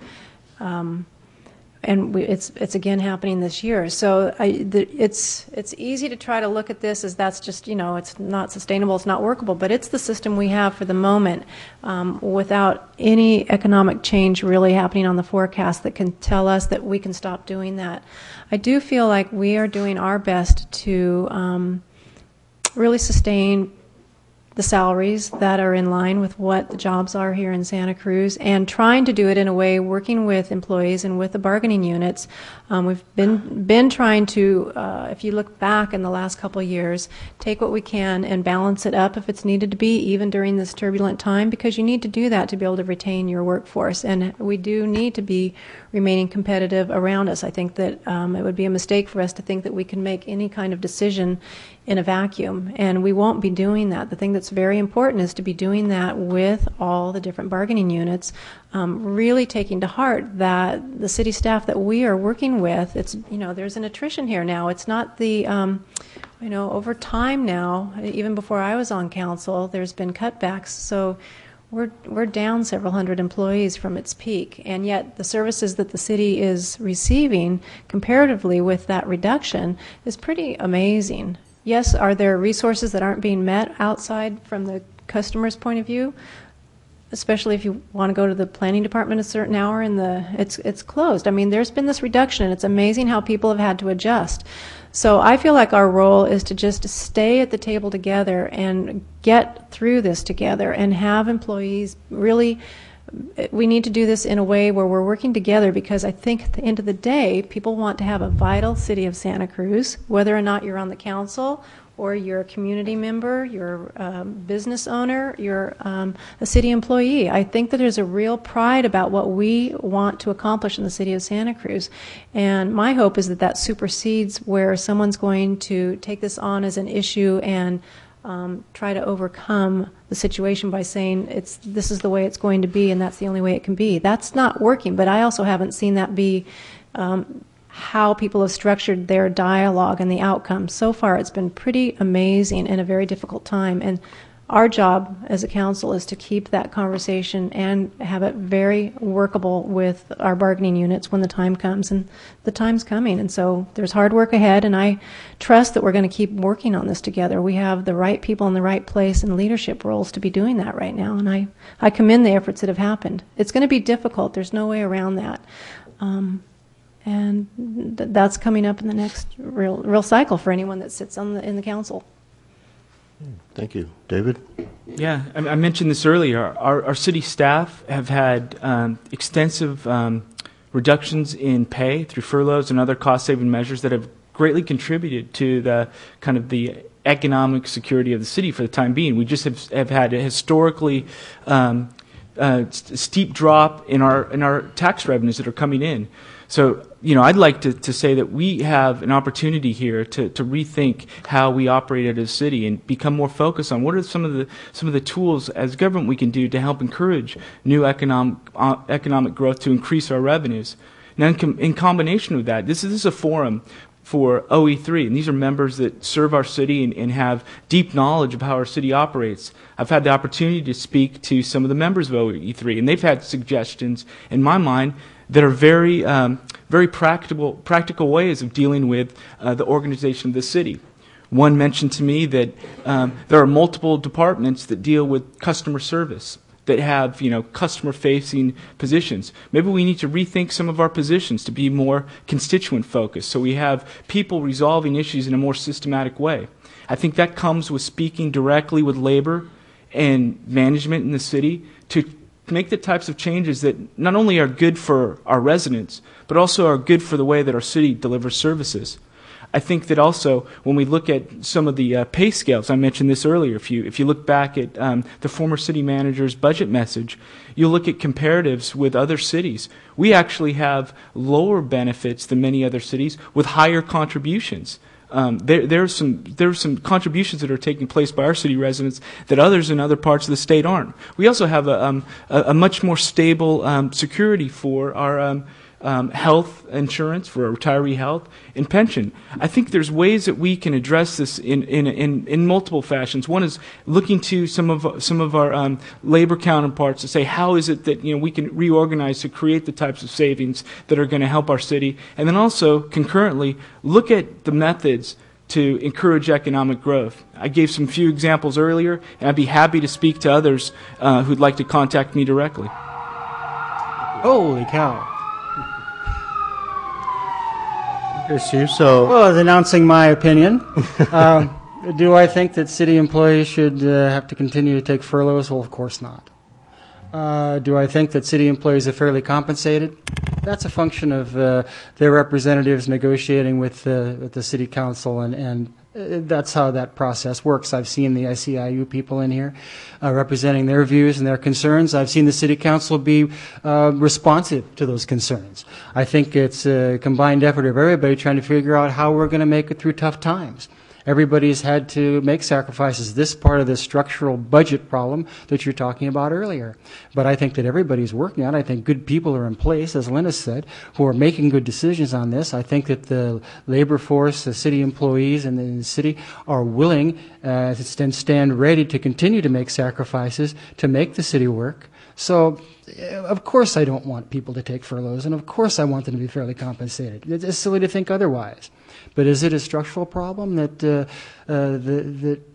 And it's again happening this year. So it's easy to try to look at this as that's just, you know, it's not sustainable, it's not workable, but it's the system we have for the moment, without any economic change really happening on the forecast that can tell us that we can stop doing that. I do feel like we are doing our best to really sustain the salaries that are in line with what the jobs are here in Santa Cruz, and trying to do it in a way working with employees and with the bargaining units. We've been trying to, if you look back in the last couple of years, take what we can and balance it up if it's needed to be, even during this turbulent time, because you need to do that to be able to retain your workforce, and we do need to be remaining competitive around us. I think that it would be a mistake for us to think that we can make any kind of decision in a vacuum, and we won't be doing that. The thing that's very important is to be doing that with all the different bargaining units, really taking to heart that the city staff that we are working with, it's, you know, there's an attrition here now. It's not the, you know, over time now, even before I was on council, there's been cutbacks, so we're down several hundred employees from its peak, and yet the services that the city is receiving comparatively with that reduction is pretty amazing. Yes, are there resources that aren't being met outside from the customer's point of view? Especially if you want to go to the planning department a certain hour and it's closed. I mean, there's been this reduction, and it's amazing how people have had to adjust. So I feel like our role is to just stay at the table together and get through this together and have employees really. We need to do this in a way where we're working together, because I think at the end of the day, people want to have a vital city of Santa Cruz, whether or not you're on the council or you're a community member, you're a business owner, you're a city employee. I think that there's a real pride about what we want to accomplish in the city of Santa Cruz. And my hope is that that supersedes where someone's going to take this on as an issue and try to overcome the situation by saying this is the way it's going to be and that's the only way it can be. That's not working, but I also haven't seen that be how people have structured their dialogue and the outcome. So far it's been pretty amazing in a very difficult time, and our job as a council is to keep that conversation and have it very workable with our bargaining units when the time comes, and the time's coming. And so there's hard work ahead, and I trust that we're going to keep working on this together. We have the right people in the right place and leadership roles to be doing that right now, and I commend the efforts that have happened. It's going to be difficult. There's no way around that. And that's coming up in the next real cycle for anyone that sits in the council. Thank you. David? Yeah, I mentioned this earlier. Our city staff have had extensive reductions in pay through furloughs and other cost-saving measures that have greatly contributed to the kind of the economic security of the city for the time being. We just have had a historically steep drop in our tax revenues that are coming in. So, I'd like to say that we have an opportunity here to rethink how we operate as a city and become more focused on what are some of the tools as government we can do to help encourage new economic growth to increase our revenues. Now, in combination with that, this is a forum for OE3, and these are members that serve our city and have deep knowledge of how our city operates. I've had the opportunity to speak to some of the members of OE3, and they've had suggestions, in my mind, that are very practical ways of dealing with the organization of the city. One mentioned to me that there are multiple departments that deal with customer service, that have customer-facing positions. Maybe we need to rethink some of our positions to be more constituent-focused, so we have people resolving issues in a more systematic way. I think that comes with speaking directly with labor and management in the city to make the types of changes that not only are good for our residents, but also are good for the way that our city delivers services. I think that also when we look at some of the pay scales, I mentioned this earlier, if you look back at the former city manager's budget message, you'll look at comparatives with other cities. We actually have lower benefits than many other cities with higher contributions. There's some contributions that are taking place by our city residents that others in other parts of the state aren't. We also have a much more stable security for our health insurance, for our retiree health, and pension. I think there's ways that we can address this in multiple fashions. One is looking to some of our labor counterparts to say how is it that we can reorganize to create the types of savings that are going to help our city, and then also concurrently look at the methods to encourage economic growth. I gave some few examples earlier, and I'd be happy to speak to others who'd like to contact me directly. Holy cow. Here's Steve. So, Well, as announcing my opinion, do I think that city employees should have to continue to take furloughs? Well, of course not. Do I think that city employees are fairly compensated? That's a function of their representatives negotiating with the city council, and that's how that process works. I've seen the ICIU people in here representing their views and their concerns. I've seen the city council be responsive to those concerns. I think it's a combined effort of everybody trying to figure out how we're going to make it through tough times. Everybody's had to make sacrifices. This part of the structural budget problem that you're talking about earlier. But I think that everybody's working on it. I think good people are in place, as Linda said, who are making good decisions on this. I think that the labor force, the city employees and the city are willing to stand ready to continue to make sacrifices to make the city work. So, of course I don't want people to take furloughs, and of course I want them to be fairly compensated. It's silly to think otherwise. But is it a structural problem that the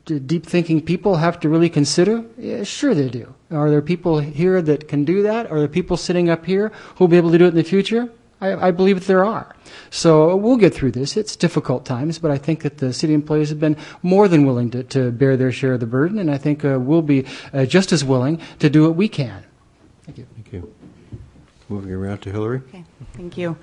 deep-thinking people have to really consider? Yeah, sure they do. Are there people here that can do that? Are there people sitting up here who will be able to do it in the future? I believe that there are. So we'll get through this. It's difficult times, but I think that the city employees have been more than willing to bear their share of the burden, and I think we'll be just as willing to do what we can. Thank you. thank you. Moving around to Hillary. Okay, thank you.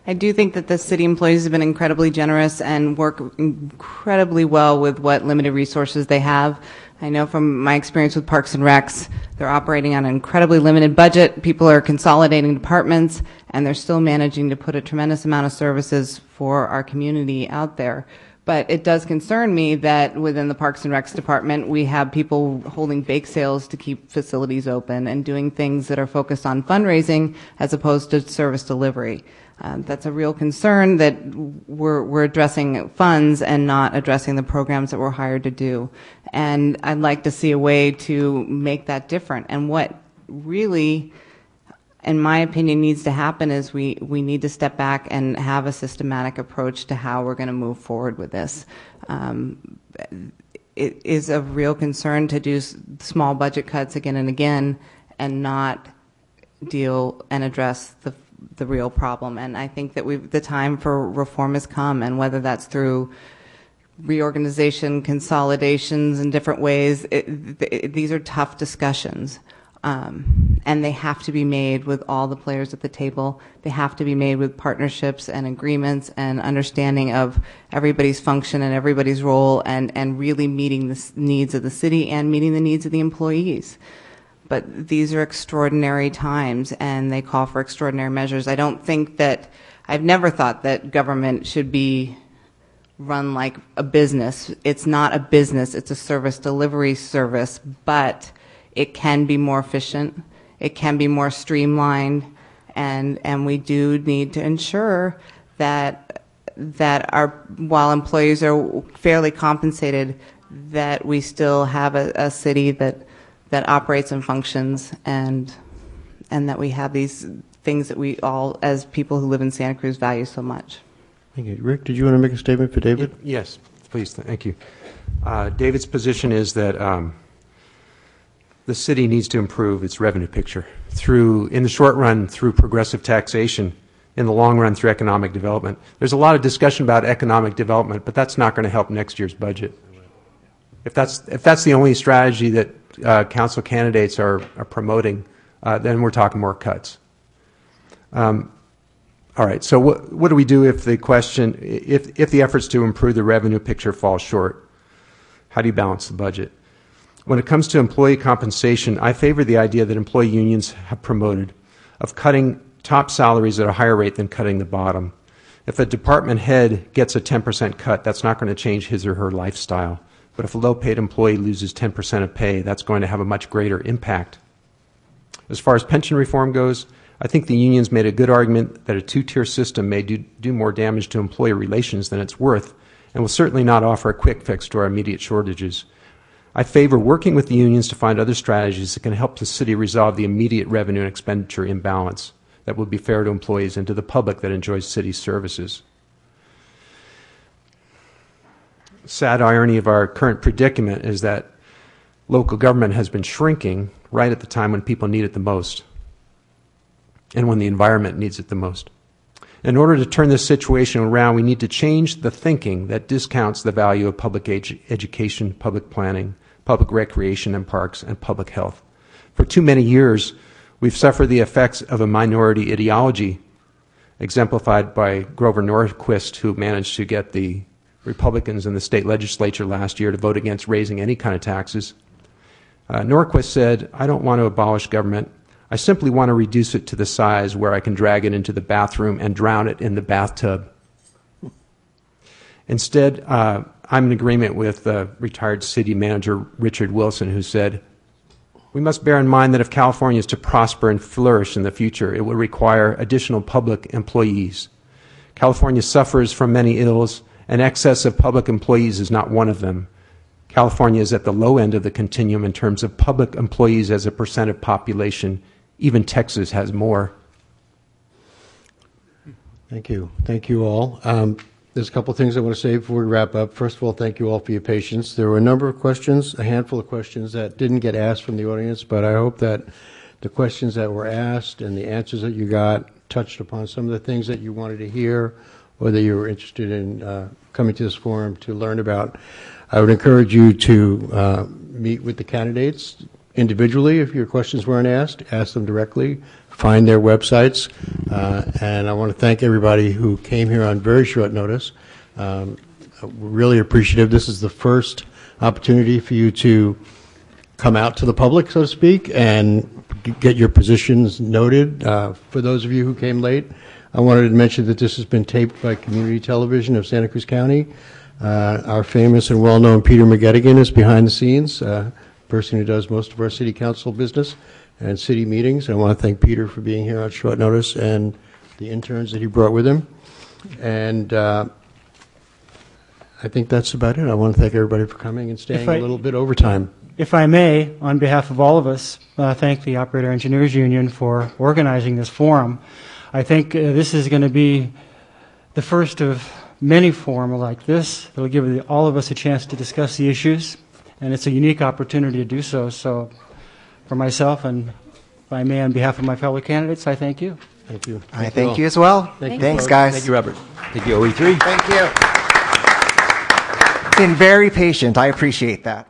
I do think that the city employees have been incredibly generous and work incredibly well with what limited resources they have. I know from my experience with Parks and Recs, they're operating on an incredibly limited budget. People are consolidating departments, and they're still managing to put a tremendous amount of services for our community out there. But it does concern me that within the Parks and Recs department, we have people holding bake sales to keep facilities open and doing things that are focused on fundraising as opposed to service delivery. That's a real concern that we're addressing funds and not addressing the programs that we're hired to do. And I'd like to see a way to make that different. And what really, in my opinion, needs to happen is we need to step back and have a systematic approach to how we're going to move forward with this. It is a real concern to do small budget cuts again and again and not deal and address the real problem. And I think that the time for reform has come, and whether that's through reorganization, consolidations in different ways. These are tough discussions. And they have to be made with all the players at the table. They have to be made with partnerships and agreements and understanding of everybody's function and everybody's role, and really meeting the needs of the city and meeting the needs of the employees. But these are extraordinary times, and they call for extraordinary measures. I've never thought that government should be run like a business. It's not a business, it's a service delivery service, but it can be more efficient, it can be more streamlined, and we do need to ensure that while employees are fairly compensated, that we still have a city that operates and functions, and that we have these things that we all, as people who live in Santa Cruz, value so much. Thank you. Rick, did you want to make a statement for David? Yes, please. Thank you. David's position is that the city needs to improve its revenue picture in the short run, through progressive taxation, in the long run, through economic development. There's a lot of discussion about economic development, but that's not going to help next year's budget. If that's the only strategy that council candidates are promoting, then we're talking more cuts. All right. So what do we do if the efforts to improve the revenue picture fall short? How do you balance the budget? When it comes to employee compensation, I favor the idea that employee unions have promoted of cutting top salaries at a higher rate than cutting the bottom. If a department head gets a 10% cut, that's not going to change his or her lifestyle. But if a low-paid employee loses 10% of pay, that's going to have a much greater impact. As far as pension reform goes, I think the unions made a good argument that a two-tier system may do more damage to employee relations than it's worth, and will certainly not offer a quick fix to our immediate shortages. I favor working with the unions to find other strategies that can help the city resolve the immediate revenue and expenditure imbalance that would be fair to employees and to the public that enjoys city services. Sad irony of our current predicament is that local government has been shrinking right at the time when people need it the most, and when the environment needs it the most. In order to turn this situation around, we need to change the thinking that discounts the value of public education, public planning, public recreation and parks, and public health. For too many years, we've suffered the effects of a minority ideology, exemplified by Grover Norquist, who managed to get the Republicans in the state legislature last year to vote against raising any kind of taxes. Norquist said, "I don't want to abolish government. I simply want to reduce it to the size where I can drag it into the bathroom and drown it in the bathtub." Instead, I'm in agreement with retired city manager Richard Wilson, who said, "We must bear in mind that if California is to prosper and flourish in the future, it will require additional public employees. California suffers from many ills, and excess of public employees is not one of them. California is at the low end of the continuum in terms of public employees as a percent of population. Even Texas has more." Thank you. Thank you all. There's a couple of things I want to say before we wrap up. First of all, thank you all for your patience. There were a number of questions, a handful of questions that didn't get asked from the audience, but I hope that the questions that were asked and the answers that you got touched upon some of the things that you wanted to hear or that you were interested in coming to this forum to learn about. I would encourage you to meet with the candidates individually. If your questions weren't asked, ask them directly. Find their websites. And I want to thank everybody who came here on very short notice. We're really appreciative. This is the first opportunity for you to come out to the public, so to speak, and get your positions noted. For those of you who came late, I wanted to mention that this has been taped by Community Television of Santa Cruz County. Our famous and well-known Peter McGettigan is behind the scenes, person who does most of our city council business and city meetings. I want to thank Peter for being here on short notice and the interns that he brought with him. And I think that's about it. I want to thank everybody for coming and staying a little bit over time. If I may, on behalf of all of us, thank the Operator Engineers Union for organizing this forum. I think this is going to be the first of many forums like this. It'll give all of us a chance to discuss the issues, and it's a unique opportunity to do so. So for myself and, if I may, on behalf of my fellow candidates, I thank you. Thank you. I thank you as well. Thank you, Thanks, folks. guys. Thank you, Robert. Thank you, OE3. Thank you. been very patient. I appreciate that.